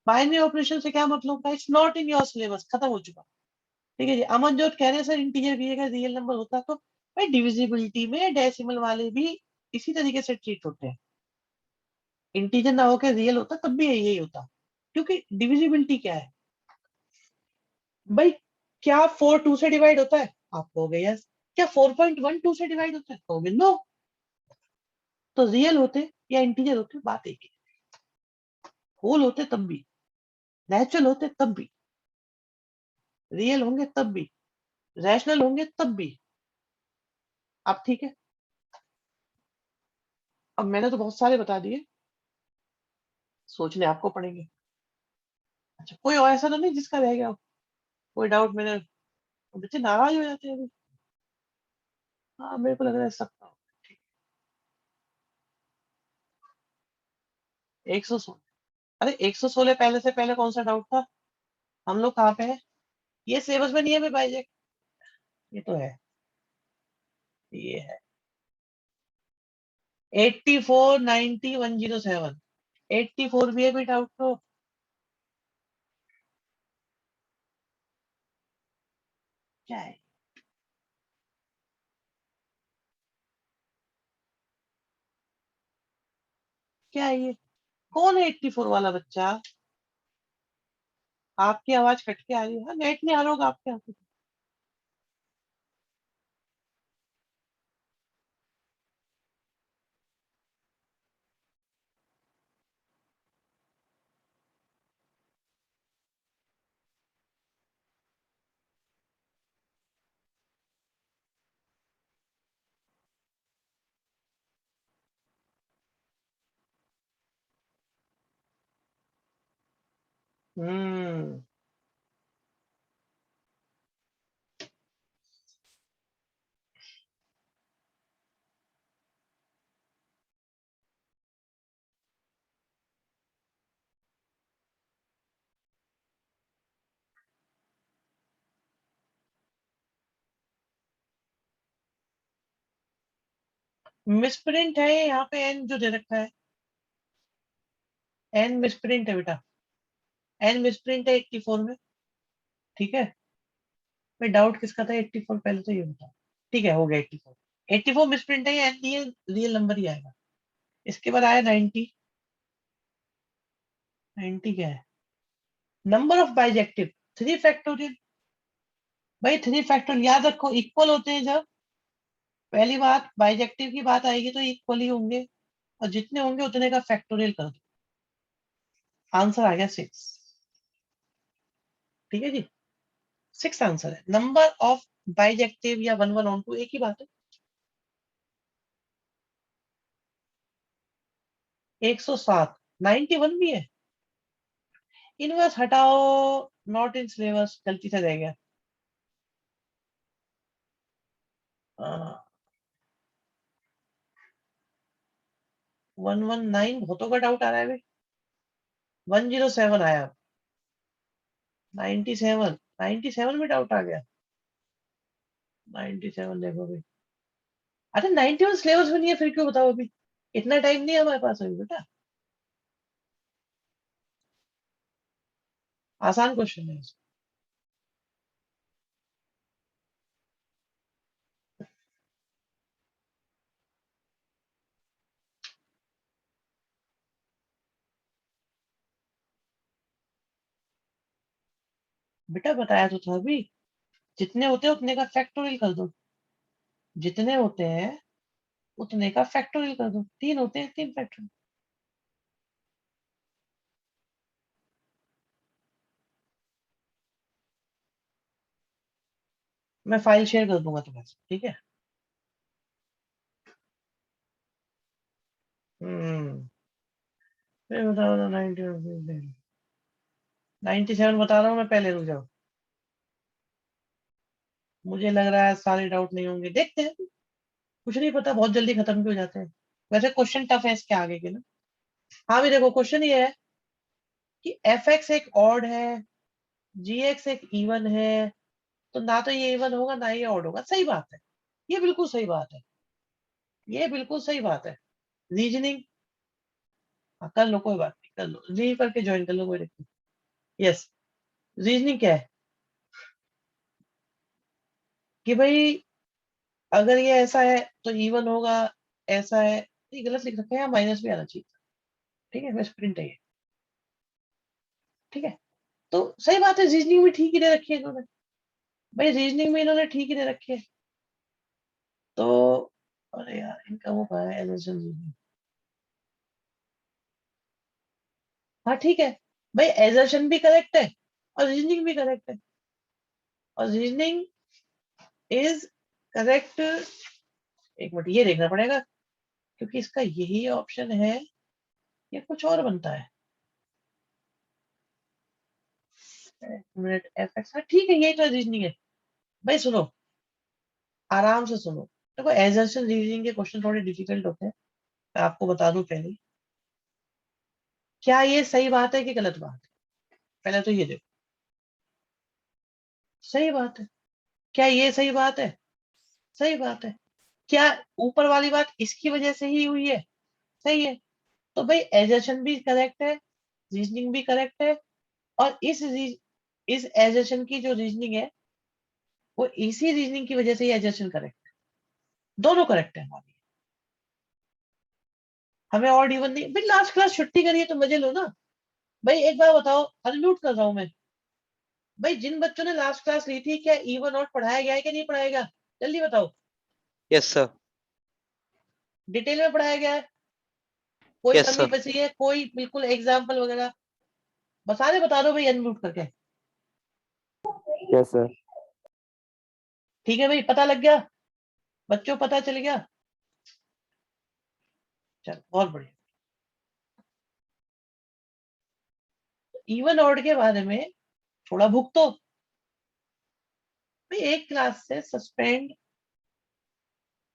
Binary operation से क्या मतलब होता है? It's not in your syllabus, खत्म हो चुका। ठीक है जी। अमनजोत कह रहे हैं सर इंटीजर भी अगर रियल नंबर होता तो भाई डिविजिबिलिटी में डेसिमल वाले भी इसी तरीके से ट्रीट होते हैं। इंटीजर ना होकर रियल होता तब भी यही होता, क्योंकि डिविजिबिलिटी क्या है भाई? क्या 4 2 से डिवाइड होता है? आप कहोगे यस। क्या 4.1 2 से डिवाइड होता है? कहोगे नो। तो रियल होते या इंटीजर होते बात एक ही। होल होते तब भी, नेचुरल होते तब भी, रियल होंगे तब भी, रैशनल होंगे तब भी। अब ठीक है, अब मैंने तो बहुत सारे बता दिए, सोचने आपको पड़ेंगे। अच्छा, कोई और ऐसा तो नहीं जिसका रह गया हो? कोई डाउट? मैंने बच्चे नाराज हो जाते हैं अभी। हाँ मेरे को लग रहा है सबका हो। 116। अरे 116 पहले से पहले कौन सा डाउट था? हम लोग कहाँ पे है? ये सिलेबस में नहीं है भाई बाइजेक। ये तो है, ये है 84 90 107। 84 भी है भी डाउट तो। क्या है? क्या है ये? कौन है 84 वाला बच्चा? आपकी आवाज कट के आ रही है। हाँ, नेट नहीं आ रहा होगा आपके यहाँ पे। हम्म। मिसप्रिंट है यहाँ पे, एन जो दे रखा है, एन मिसप्रिंट है बेटा। एन मिसप्रिंट है 84 में। ठीक है। मैं डाउट किसका था 84? पहले तो ये बता। ठीक है, हो गया 84। 84 मिसप्रिंट है, एन रियल रियल नंबर ही आएगा। इसके बाद आया 90। 90 क्या है? Number of bijective 3 factorial. भाई 3 फैक्टोरियल याद रखो, इक्वल होते हैं जब, पहली बात बाइजेक्टिव की बात आएगी तो इक्वल ही होंगे, और जितने होंगे उतने का फैक्टोरियल कर दो। आंसर आ गया 6। ठीक है जी, 6 आंसर है। नंबर ऑफ बाइजेक्टिव या 1 1 ऑन 2 एक ही बात है। 107। 91 भी है। इनवर्स हटाओ, नॉट इन सिलेबस, गलती से रह गया। 119 बहुतों का डाउट आ रहा है भाई। 107 आया। 97। 97 में डाउट आ गया। 97 देखो भाई। अरे 91 सिलेबस में नहीं है, फिर क्यों बताओ अभी? इतना टाइम नहीं है हमारे पास अभी बेटा। आसान क्वेश्चन है। बेटा बताया तो था अभी, जितने होते हैं उतने का फैक्टोरियल कर दो। जितने होते हैं उतने का फैक्टोरियल कर दो। 3 होते हैं, 3 फैक्टोरियल। मैं फाइल शेयर कर दूंगा तुम्हें, ठीक है? हम्म। फिर बताओ ना 97 बता रहा हूँ मैं, पहले रुक जाओ। मुझे लग रहा है सारे डाउट नहीं होंगे, देखते हैं। कुछ नहीं पता, बहुत जल्दी खत्म भी हो जाते हैं। वैसे क्वेश्चन टफ है इसके आगे के ना। हाँ भी देखो, क्वेश्चन ये है कि एफ एक्स एक ऑड है, जी एक्स एक इवन है, तो ना तो ये इवन होगा ना ये ऑड होगा। सही बात है, ये बिल्कुल सही बात है, ये बिल्कुल सही बात है। रीजनिंग कर लो, कोई बात नहीं, कर लो, री करके ज्वाइन कर लो, कोई दिक्कत। यस, रीजनिंग क्या है कि भाई अगर ये ऐसा है तो इवन होगा, ऐसा है, ये गलत लिख रखा है, माइनस भी आना चाहिए था। ठीक है, बस प्रिंट है ये। ठीक है, तो सही बात है, रीजनिंग में ठीक ही दे रखी है इन्होंने। भाई रीजनिंग में इन्होंने ठीक ही दे रखी है, तो अरे यार इनका वो कहा है एजम्पशन रीजनिंग। हाँ ठीक है, भाई एजर्शन भी करेक्ट है और रीजनिंग भी करेक्ट है, और रीजनिंग इज करेक्ट। एक मिनट, ये देखना पड़ेगा क्योंकि इसका यही ऑप्शन है या कुछ और बनता है। एक मिनट, एफ एक्स, हाँ ठीक है, यही तो रीजनिंग है। भाई सुनो, आराम से सुनो। देखो एजर्शन रीजनिंग के क्वेश्चन थोड़े डिफिकल्ट होते हैं, मैं आपको बता दूं पहले। क्या ये सही बात है कि गलत बात है, पहले तो ये देखो। सही बात है। क्या ये सही बात है? सही बात है। क्या ऊपर वाली बात इसकी वजह से ही हुई है? सही है। तो भाई एजर्शन भी करेक्ट है, रीजनिंग भी करेक्ट है, और इस एजर्शन की जो रीजनिंग है वो इसी रीजनिंग की वजह से ही एजर्शन करेक्ट है। दोनों करेक्ट है हमारी। हमें और इवन नहीं भाई, लास्ट क्लास छुट्टी करिए तो मजे लो ना। भाई एक बार बताओ, अनम्यूट कर रहा हूं मैं। भाई जिन बच्चों ने लास्ट क्लास ली थी, क्या इवन आउट पढ़ाया गया है कि नहीं पढ़ाया गया? जल्दी बताओ। Yes sir. डिटेल में पढ़ाया गया है? कोई यस कमी सर। बची है? कोई बिल्कुल एग्जाम्पल वगैरह बता दो भाई, अनम्यूट करके। Yes sir. ठीक है भाई, पता लग गया, बच्चों पता चल गया। चलो बहुत बढ़िया। इवन ऑड के बारे में थोड़ा भुगतो भाई, एक क्लास से सस्पेंड।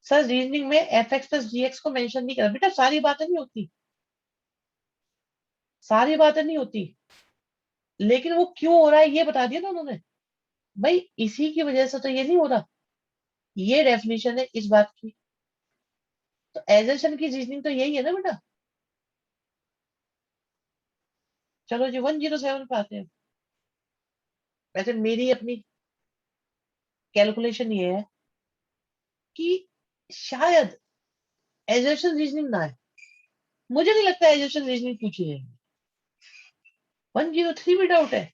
सर रीजनिंग में एफ एक्स प्लस जी एक्स को मेंशन नहीं करा बेटा, सारी बातें नहीं होती, सारी बातें नहीं होती, लेकिन वो क्यों हो रहा है ये बता दिया ना उन्होंने। भाई इसी की वजह से तो ये नहीं हो रहा, ये डेफिनेशन है इस बात की। तो एजर्शन की रीजनिंग तो यही है ना बेटा। चलो जी 107 पे आते हैं। वैसे मेरी अपनी कैलकुलेशन ये है कि शायद एजर्शन रीजनिंग ना है, मुझे नहीं लगता एजर्शन रीजनिंग पूछी है। 103 भी डाउट है?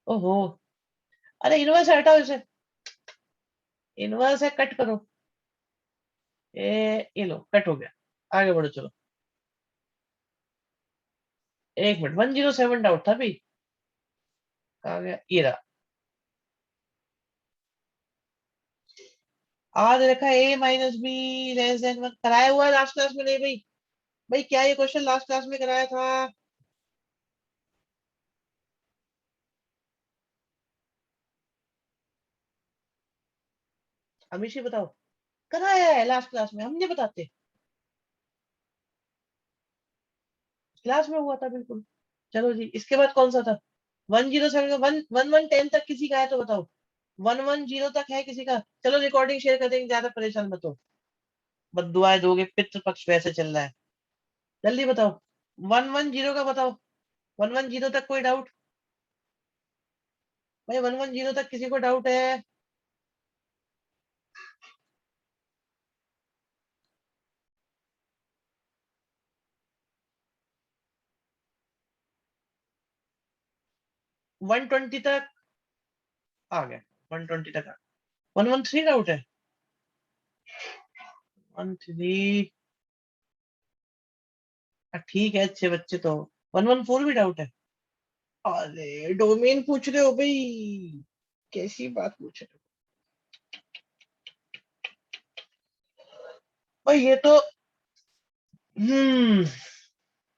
ओहो, अरे इनवर्स हटाओ इसे, इनवर्स है, कट करो। ये लो, कट हो गया, आगे बढ़ो चलो। एक मिनट, 107 डाउट था भाई, कहा गया, ये रहा। आज रखा ए माइनस बी लेस देन 1, कराया हुआ है लास्ट क्लास में? नहीं भाई। भाई क्या ये क्वेश्चन लास्ट क्लास में कराया था? हमेशा बताओ, कराया है लास्ट क्लास में, हम नहीं बताते। क्लास में हुआ था बिल्कुल। चलो जी, इसके बाद कौन सा था? 107 का 11110 तक किसी का है तो बताओ। 110 तक है किसी का? चलो रिकॉर्डिंग शेयर कर देंगे, ज्यादा परेशान मत हो। बद्दुआएं दोगे, पितृ पक्ष वैसे चल रहा है। जल्दी बताओ, 110 का बताओ। 110 तक कोई डाउट? भाई 110 तक किसी को डाउट है? 120 तक आ गया, 120 तक आ गया। 113 डाउट है? 113 ठीक है, अच्छे बच्चे तो। 114 भी डाउट है? अरे डोमेन पूछ रहे हो भाई, कैसी बात पूछ रहे हो भाई, ये तो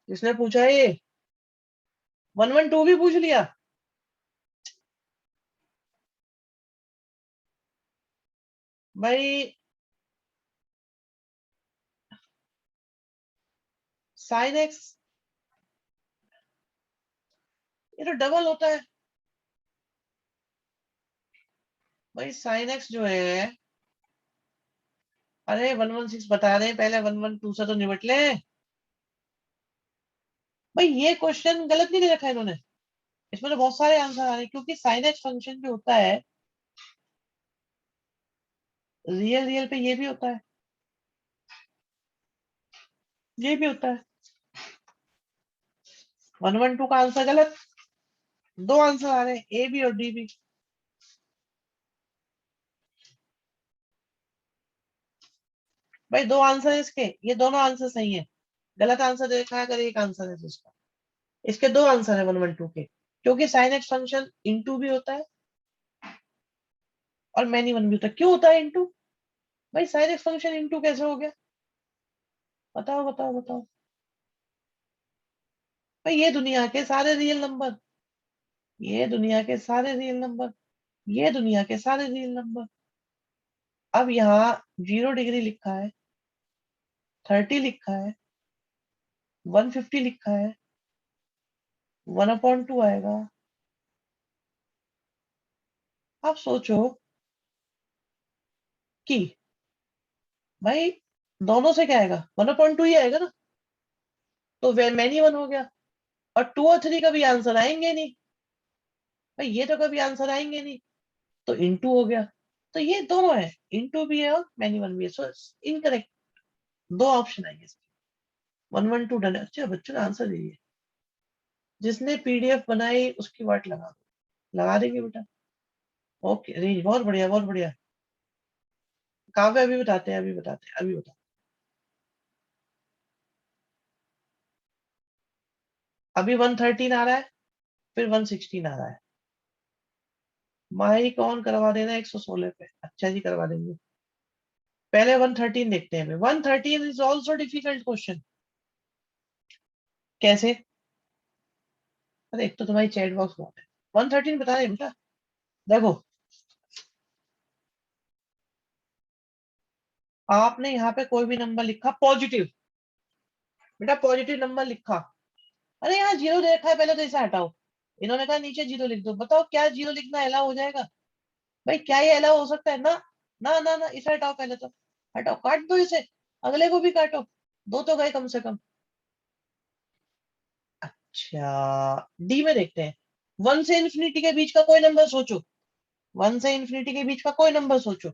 किसने पूछा है ये? 112 भी पूछ लिया? भाई साइन एक्स, ये तो डबल होता है। भाई साइन एक्स जो है, अरे 116 बता रहे हैं, पहले 112 से तो निपट ले। भाई ये क्वेश्चन गलत नहीं दे रखा है इन्होंने, इसमें तो बहुत सारे आंसर आ रहे हैं, क्योंकि साइन एक्स फंक्शन जो होता है रियल रियल पे ये भी होता है, ये भी होता है। 112 का आंसर गलत, दो आंसर आ रहे हैं, ए बी और डी बी। भाई दो आंसर है इसके, ये दोनों आंसर सही है। गलत आंसर दे रखा है अगर एक आंसर है तो इसका, इसके दो आंसर है 112 के, क्योंकि साइन एक्स फंक्शन इंटू भी होता है और मैनी वन भी होता है। क्यों होता है इंटू? भाई साइन एक्स फंक्शन इंटू कैसे हो गया? बताओ बताओ बताओ। भाई ये दुनिया के सारे रियल नंबर, ये दुनिया के सारे रियल नंबर, ये दुनिया के सारे रियल नंबर। अब यहाँ 0 डिग्री लिखा है, 30 लिखा है, 150 लिखा है, 1/2 आएगा। आप सोचो कि भाई दोनों से क्या आएगा, 1/2 ही आएगा ना, तो वे मैनी वन हो गया। और 2 और 3 का भी आंसर आएंगे नहीं, भाई ये तो कभी आंसर आएंगे नहीं, तो इंटू हो गया। तो ये दोनों है, इंटू भी है और मैनी वन भी है, सो इनकरेक्ट। दो ऑप्शन आएंगे इसके, 112 डन है। अच्छा बच्चों का आंसर यही है, जिसने पीडीएफ बनाई उसकी वाट लगा दो, लगा देंगे बेटा। ओके रेंज, बहुत बढ़िया बहुत बढ़िया। काव्य अभी बताते हैं, अभी बताते हैं, अभी बताते हैं। अभी 113 आ रहा है, फिर 116 आ रहा है। माइक ऑन करवा देना 116 पे, अच्छा जी करवा देंगे। पहले 113 देखते हैं। 113 इज ऑल्सो डिफिकल्ट क्वेश्चन। कैसे? अरे एक तो तुम्हारी चैट बॉक्स बहुत है। 113 बता रहे बेटा, देखो आपने यहाँ पे कोई भी नंबर लिखा पॉजिटिव, बेटा पॉजिटिव नंबर लिखा, अरे यहाँ जीरो दे रखा है, पहले तो इसे हटाओ। इन्होंने कहा नीचे जीरो लिख दो, बताओ क्या जीरो लिखना अलाउ हो जाएगा? भाई क्या ये अलाउ हो सकता है ना? ना ना ना, इसे हटाओ पहले तो, हटाओ, काट दो इसे, अगले को भी काटो, दो तो गए कम से कम। अच्छा डी में देखते हैं, 1 से इंफिनिटी के बीच का कोई नंबर सोचो, 1 से इंफिनिटी के बीच का कोई नंबर सोचो।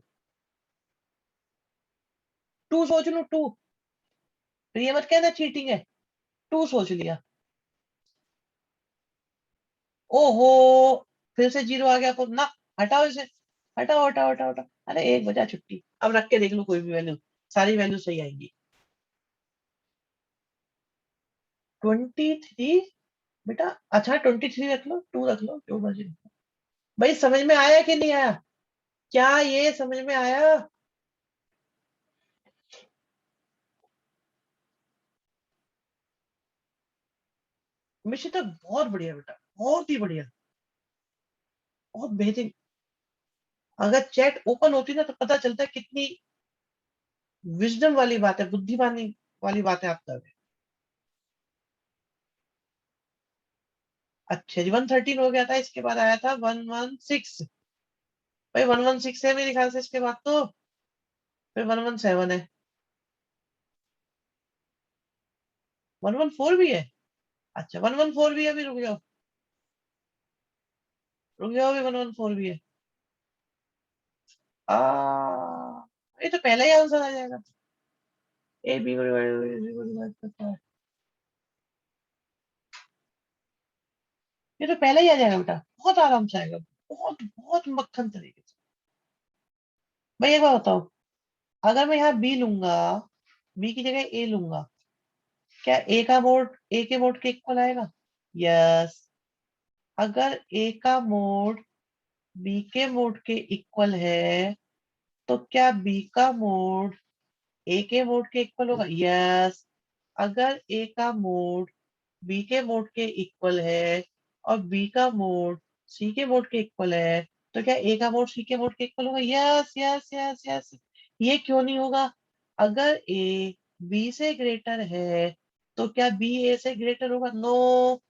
2 सोच लो, 2। फिर ये मत कहना चीटिंग है, 2 सोच लिया। ओहो, फिर से जीरो आ गया, तो ना, हटाओ इसे, हटाओ हटाओ हटाओ हटाओ। अरे एक बचा छुट्टी, अब रख के देख लो कोई भी वैल्यू, सारी वैल्यू सही आएंगी। 23 बेटा, अच्छा 23 रख लो, 2 रख लो, जो मर्जी रखो। भाई समझ में आया कि नहीं आया? क्या ये समझ में आया? मिशन तो बहुत बढ़िया बेटा, बहुत ही बढ़िया, बहुत बेहतरीन। अगर चैट ओपन होती ना तो पता चलता है कितनी विजडम वाली बात है, बुद्धिमानी वाली बात है आप कर रहे हैं। अच्छा जी 113 हो गया था, इसके बाद आया था 116। भाई 116 है मेरे ख्याल से, इसके बाद तो फिर 117 है, 114 भी है। अच्छा 114 भी है, अभी रुक जाओ, रुक जाओ, अभी 114 भी है। आ ये तो पहला ही आंसर आ जाएगा, ए बी को डिवाइड करता है, ये तो पहले ही आ जाएगा बेटा, बहुत आराम से आएगा, बहुत बहुत मक्खन तरीके से। भाई एक बार बताओ, अगर मैं यहाँ बी लूंगा, बी की जगह ए लूंगा, क्या ए का मोड ए के मोड के इक्वल आएगा? यस। अगर ए का मोड बी के मोड के इक्वल है, तो क्या बी का मोड ए के मोड के इक्वल होगा? यस। अगर ए का मोड बी के मोड के इक्वल है और बी का मोड सी के मोड के इक्वल है, तो क्या ए का मोड सी के मोड के इक्वल होगा? Yes yes yes yes. ये क्यों नहीं होगा? अगर ए बी से ग्रेटर है तो क्या बी ए से ग्रेटर होगा? नो।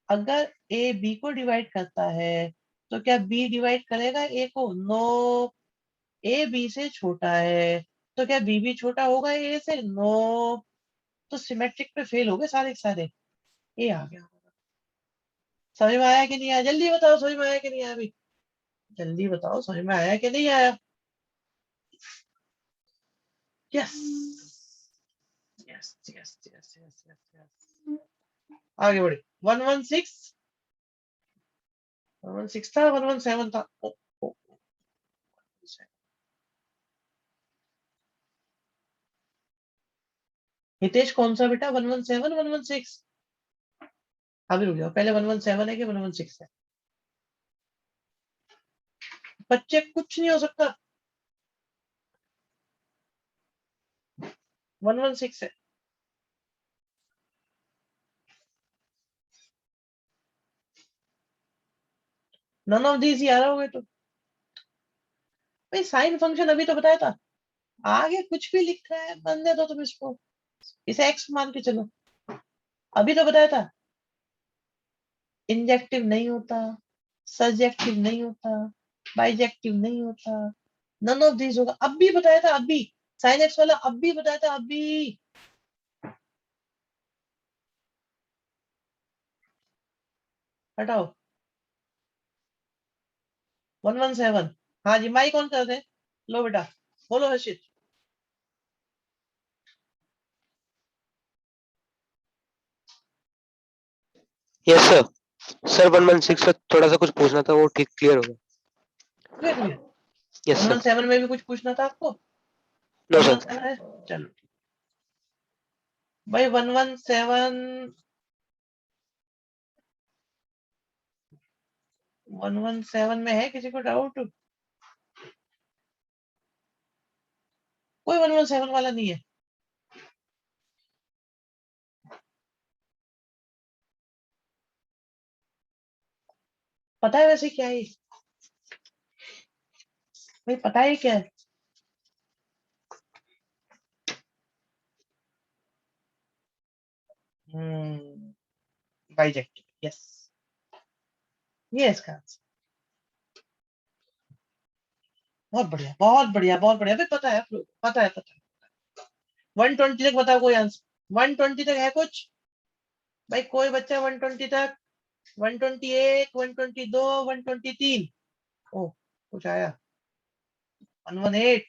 अगर ए बी को डिवाइड करता है तो क्या बी डिवाइड करेगा ए को? नो, ए बी से छोटा है। तो क्या बी भी छोटा होगा ए से? नो। तो सिमेट्रिक पे फेल हो गए सारे के सारे। ए आ गया। समझ में आया कि नहीं आया? जल्दी बताओ, समझ में आया कि नहीं आया? अभी जल्दी बताओ, समझ में आया कि नहीं आया? Yes yes yes yes yes yes yes. आगे बढ़े। 116, 116 था, 117 था। ओ, हितेश कौन सा बेटा? 117, 116? अभी रुक जाओ, पहले 117 है कि 116 है? बच्चे कुछ नहीं हो सकता। 116 है। नन ऑफ दीज ही आ रहा होगा तो। भाई साइन फंक्शन अभी तो बताया था। आगे कुछ भी लिख रहा है, बंदे दो तुम इसको। इसे एक्स मान के चलो। अभी तो बताया था। इंजेक्टिव नहीं होता, सब्जेक्टिव नहीं होता, बाइजेक्टिव नहीं होता। नन ऑफ दीज होगा। अब भी बताया था, अब भी। साइन एक्स वाला अब भी बताया था, अब भी। हटाओ। 117। हाँ जी, माइक ऑन कर दे। लो बेटा, बोलो हर्षित। Yes sir. सर 116 पे थोड़ा सा कुछ पूछना था, वो ठीक क्लियर हो गया। Clear clear. Yes one one sir. Seven में भी कुछ पूछना था आपको? No one one sir. Seven है। चलो भाई, 117, 117 में है किसी को डाउट? कोई 117 वाला नहीं है? पता है वैसे क्या है? भाई पता है क्या है? Bijective, yes. ये है इसका आंसर। बहुत बढ़िया, बहुत बढ़िया, बहुत बढ़िया। भाई पता है आप लोग, पता है, पता है। 120 तक बताओ कोई आंसर। 120 तक है कुछ? भाई कोई बच्चा 120 तक? 121, 122, 123? ओ, कुछ आया। 118,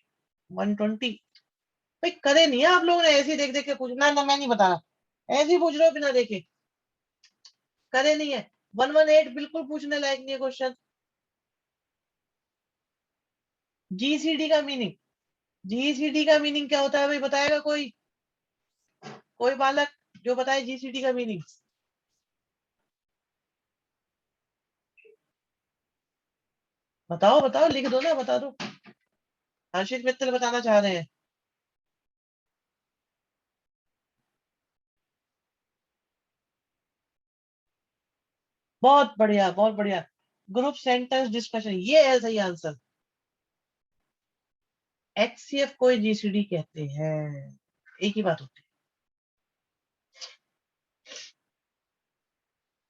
120? भाई करे नहीं है आप लोगों ने? ऐसे ही देख देख के पूछना ना, मैं नहीं बता रहा। ऐसे ही पूछ रहे हो बिना देखे। करे नहीं है। 118 बिल्कुल पूछने लायक नहीं है क्वेश्चन। जीसीडी का मीनिंग, जीसीडी का मीनिंग क्या होता है भाई? बताएगा कोई? कोई बालक जो बताए जीसीडी का मीनिंग। बताओ बताओ, लिख दो ना, बता दो। हर्षित मित्तल बताना चाह रहे हैं। बहुत बढ़िया, बहुत बढ़िया। ग्रुप सेंटेंस डिस्कशन, ये है सही आंसर। एचसीएफ को जीसीडी कहते हैं, एक ही बात होती है।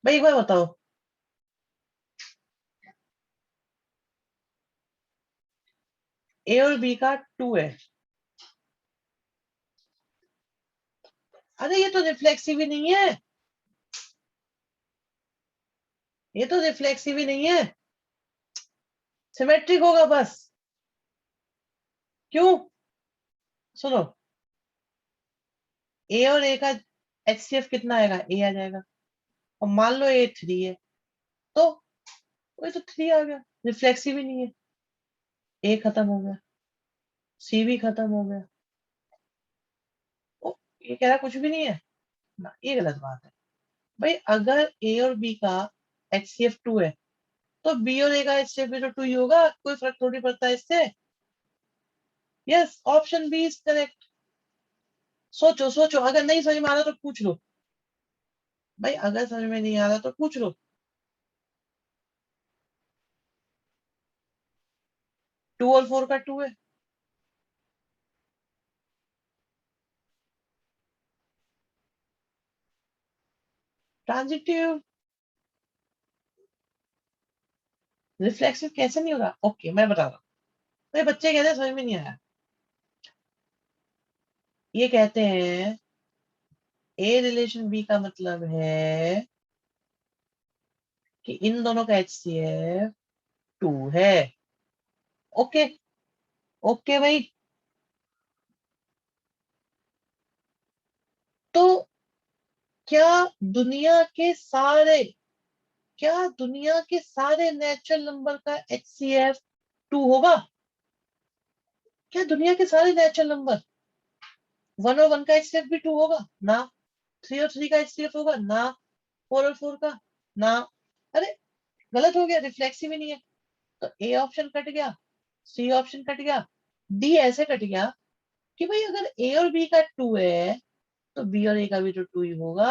भाई एक बार बताओ, ए और बी का 2 है। अरे ये तो रिफ्लेक्सिव ही नहीं है। ये तो रिफ्लेक्सिव ही नहीं है। सिमेट्रिक होगा बस। क्यों? सुनो, ए और ए का एचसीएफ कितना आएगा? ए आ जाएगा। और मान लो ए 3 है, तो वही तो 3 आ गया। रिफ्लेक्सिव ही नहीं है। ए खत्म हो गया, सी भी खत्म हो गया। ओ, ये कह रहा कुछ भी नहीं है ना, ये गलत बात है। भाई अगर ए और बी का एचसीएफ 2 है, तो बी और ए का एचसीएफ भी तो 2 ही होगा। कोई फर्क थोड़ी पड़ता है इससे। Yes, option B is correct. सोचो सोचो, अगर नहीं समझ में आ रहा तो पूछ लो। भाई अगर समझ में नहीं आ रहा तो पूछ लो। 2 और 4 का 2 है। ट्रांजिटिव। रिफ्लेक्सिव कैसे नहीं होगा? ओके मैं बता रहा हूँ। तो ये बच्चे कहते हैं समझ में नहीं आया। ये कहते हैं ए रिलेशन बी का मतलब है कि इन दोनों का HCF 2 है। ओके ओके भाई। तो क्या दुनिया के सारे क्या दुनिया के सारे नेचुरल नंबर का HCF 2 होगा? क्या दुनिया के सारे नेचुरल नंबर 1 और 1 का HCF भी 2 होगा ना? 3 और 3 का HCF होगा ना? 4 और 4 का ना? अरे गलत हो गया, रिफ्लेक्सिव ही नहीं है। तो ए ऑप्शन कट गया, सी ऑप्शन कट गया, डी ऐसे कट गया कि भाई अगर ए और बी का 2 है तो बी और ए का भी तो 2 ही होगा।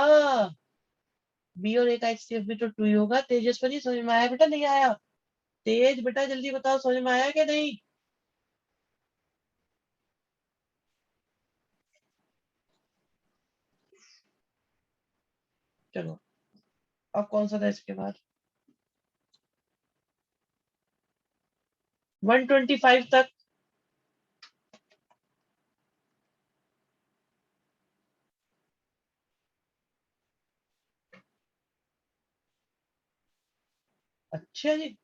बी और ए का HCF भी तो 2 ही होगा। तेजस्वनी समझ में आया बेटा नहीं आया? तेज बेटा जल्दी बताओ समझ में आया क्या नहीं? चलो अब कौन सा था इसके बाद? 125 तक। अच्छा जी,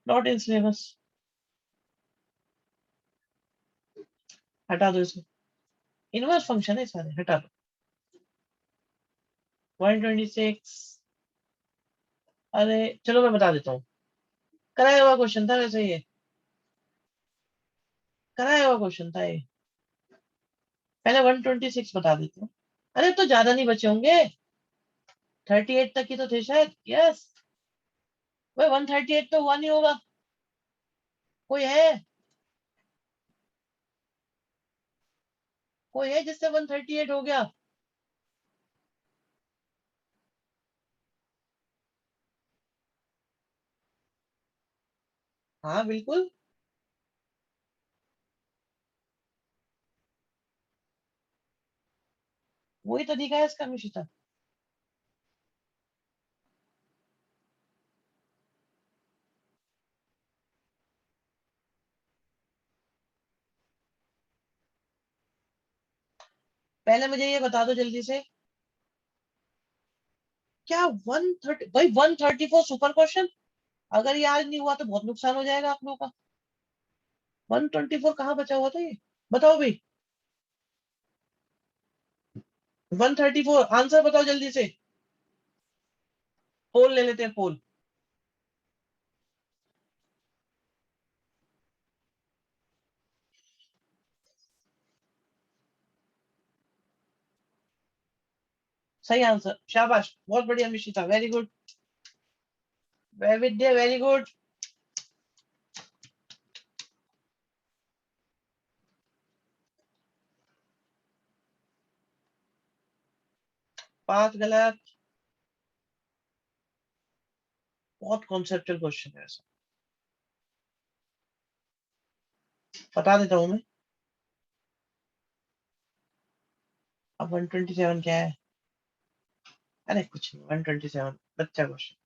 नॉट इन सिलेबस, हटा दो इसे। इनवर्स फंक्शन है सारे, हटा दो। 126। अरे चलो मैं बता देता हूँ, कराया हुआ क्वेश्चन था वैसे, ये कराया हुआ क्वेश्चन था ये। पहले 126 बता देता हूँ। अरे तो ज्यादा नहीं बचे होंगे, 38 तक ही तो थे शायद। यस भाई, 138 तो हुआ नहीं होगा। कोई है? कोई है जिससे 138 हो गया? हाँ बिल्कुल, वही तरीका है इसका मिश्रित। पहले मुझे ये बता दो जल्दी से, क्या 130 भाई 134 सुपर क्वेश्चन? अगर ये आज नहीं हुआ तो बहुत नुकसान हो जाएगा आप लोगों का। 124 कहाँ बचा हुआ था ये? बताओ भाई। 134 आंसर बताओ जल्दी से। पोल ले लेते हैं, पोल। सही आंसर, शाबाश, बहुत बढ़िया मिशिता, वेरी गुड। वैविध्य वेरी गुड। 5 गलत। बहुत कॉन्सेप्चुअल क्वेश्चन है ऐसा, बता देता हूँ मैं। अब 127 क्या है? अरे कुछ नहीं, 127 बच्चा क्वेश्चन।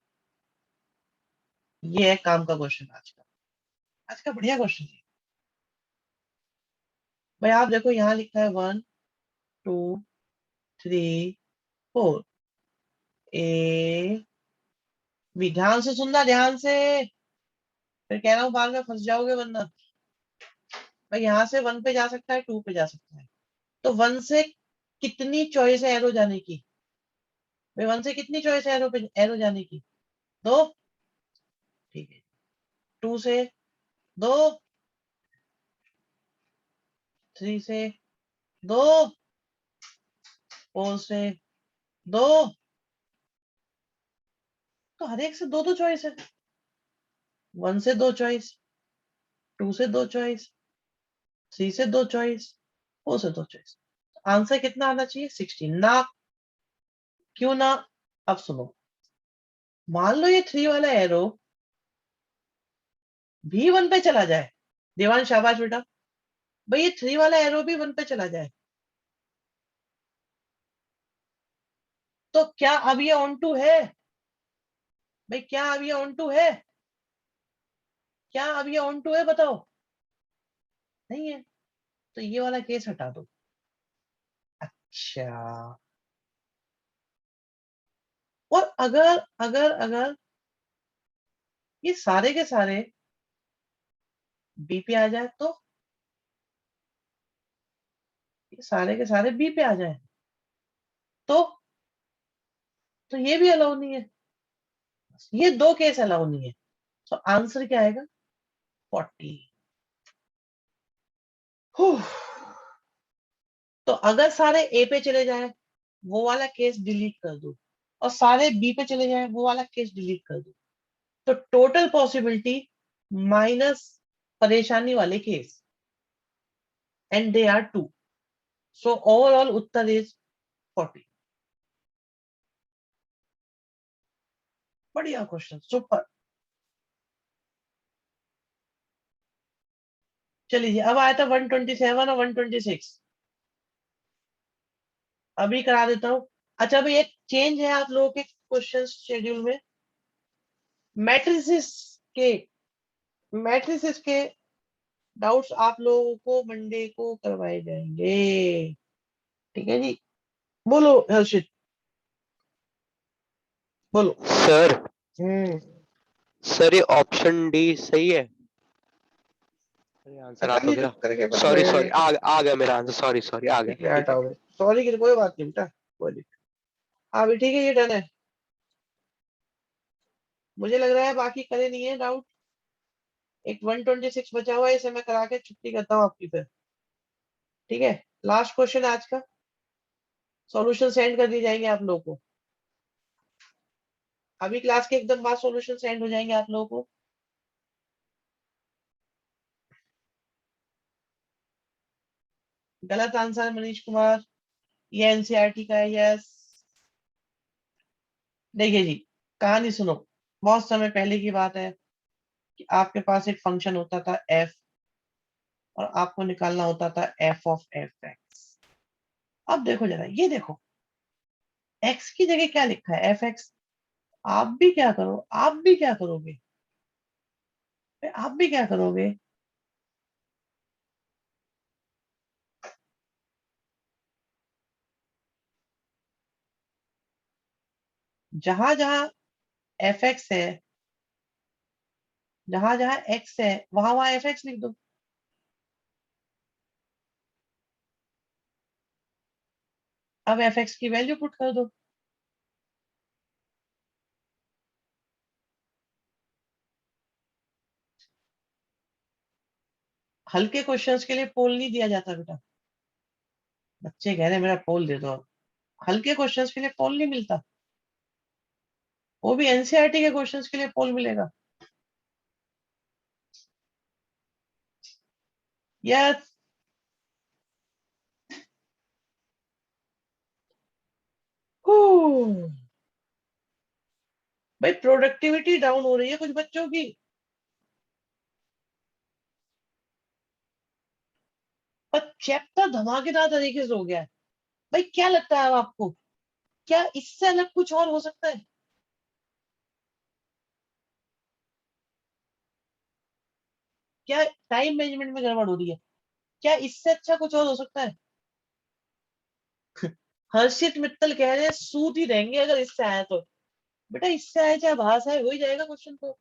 ये है काम का क्वेश्चन आज का। आज का बढ़िया क्वेश्चन है भाई। आप देखो यहाँ लिखा है 1 2 3 4। ए भी ध्यान से सुनना, ध्यान से, फिर कह रहा हूँ बाद में फंस जाओगे वरना। भाई यहाँ से 1 पे जा सकता है, 2 पे जा सकता है। तो 1 से कितनी चॉइस है एरो जाने की? भाई 1 से कितनी चॉइस है एरो पे, एरो जाने की? 2। ठीक है। 2 से 2, 3 से 2, 4 से 2। तो हर एक से दो दो चॉइस है। 1 से 2 चॉइस, 2 से 2 चॉइस, 3 से 2 चॉइस, 4 से 2 चॉइस। आंसर कितना आना चाहिए? 16 ना? क्यों ना? अब सुनो, मान लो ये 3 वाला एरो भी 1 पे चला जाए। देवान शाबाश बेटा। भाई ये 3 वाला एरो भी 1 पे चला जाए, तो क्या अब ये ऑन टू है? भाई क्या अब ये ऑन टू है? क्या अब ये ऑन टू है, बताओ? नहीं है, तो ये वाला केस हटा दो। अच्छा, और अगर अगर अगर ये सारे के सारे बी पे आ जाए, तो ये सारे के सारे बी पे आ जाए, तो ये भी अलाउ नहीं है। ये दो केस अलाउ नहीं है। तो आंसर क्या आएगा? 40। तो अगर सारे ए पे चले जाए, वो वाला केस डिलीट कर दो, और सारे बी पे चले जाए, वो वाला केस डिलीट कर दो, तो टोटल पॉसिबिलिटी माइनस परेशानी वाले case, and they are two. So overall उत्तर इज 40। बढ़िया क्वेश्चन, सुपर। चलिए, अब आया था 127 और 126। अभी करा देता हूँ। अच्छा, अभी एक चेंज है आप लोगों के क्वेश्चन शेड्यूल में। मैट्रिसेस के मैट्रिसेस के डाउट्स आप लोगों को मंडे को करवाए जाएंगे। ठीक है जी। बोलो हर्षित, बोलो। सर हम्म। सर ये ऑप्शन डी सही है? अरे आंसर आ तो हटाइए गया। चुप करके बस सॉरी सॉरी, मैं। आ गया मेरा आंसर, सॉरी सॉरी, आ ठीक गया, है, ठीक है। हटाओ। सॉरी की कोई बात नहीं बेटा, कोई नहीं। हाँ भी ठीक है, ये डन है। मुझे लग रहा है बाकी करे नहीं है डाउट। एक 126 बचा हुआ है, इसे मैं करा के छुट्टी करता हूँ आपकी फिर। ठीक है, लास्ट क्वेश्चन आज का। सॉल्यूशन सेंड कर दिए जाएंगे आप लोगों को। अभी क्लास के एकदम बाद सॉल्यूशन सेंड हो जाएंगे आप लोगों को। गलत आंसर मनीष कुमार, ये एनसीईआरटी का है, यस। देखिए जी, कहानी सुनो। बहुत समय पहले की बात है कि आपके पास एक फंक्शन होता था एफ, और आपको निकालना होता था एफ ऑफ एफ एक्स। अब देखो जरा, ये देखो, एक्स की जगह क्या लिखा है? F x. आप भी क्या करो, आप भी क्या करोगे? आप भी क्या करोगे? जहां जहां एफ एक्स है, जहां जहां एक्स है, वहां वहां एफ एक्स लिख दो। अब एफ एक्स की वैल्यू पुट कर दो। हल्के क्वेश्चंस के लिए पोल नहीं दिया जाता बेटा। बच्चे कह रहे हैं मेरा पोल दे दो अब। हल्के क्वेश्चंस के लिए पोल नहीं मिलता। वो भी एनसीईआरटी के क्वेश्चंस के लिए पोल मिलेगा। यस। भाई प्रोडक्टिविटी डाउन हो रही है कुछ बच्चों की। पर चैप्टर धमाकेदार तरीके से हो गया है। भाई क्या लगता है अब आपको, क्या इससे अलग कुछ और हो सकता है? क्या टाइम मैनेजमेंट में गड़बड़ हो रही है? क्या इससे अच्छा कुछ और हो सकता है? हर्षित मित्तल कह रहे हैं सूत ही रहेंगे अगर इससे आया तो। बेटा इससे आया चाहे बाहर से आए, हो ही जाएगा क्वेश्चन तो।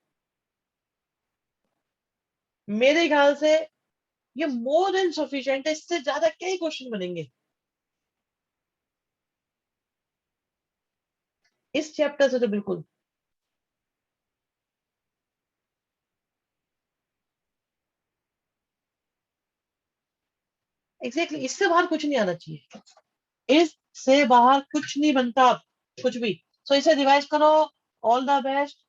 मेरे ख्याल से ये मोर देन सफिशिएंट है, इससे ज्यादा कई क्वेश्चन बनेंगे इस चैप्टर से तो बिल्कुल। एग्जैक्टली, इससे बाहर कुछ नहीं आना चाहिए। इससे बाहर कुछ नहीं बनता, कुछ भी। सो इसे रिवाइज करो। All the best.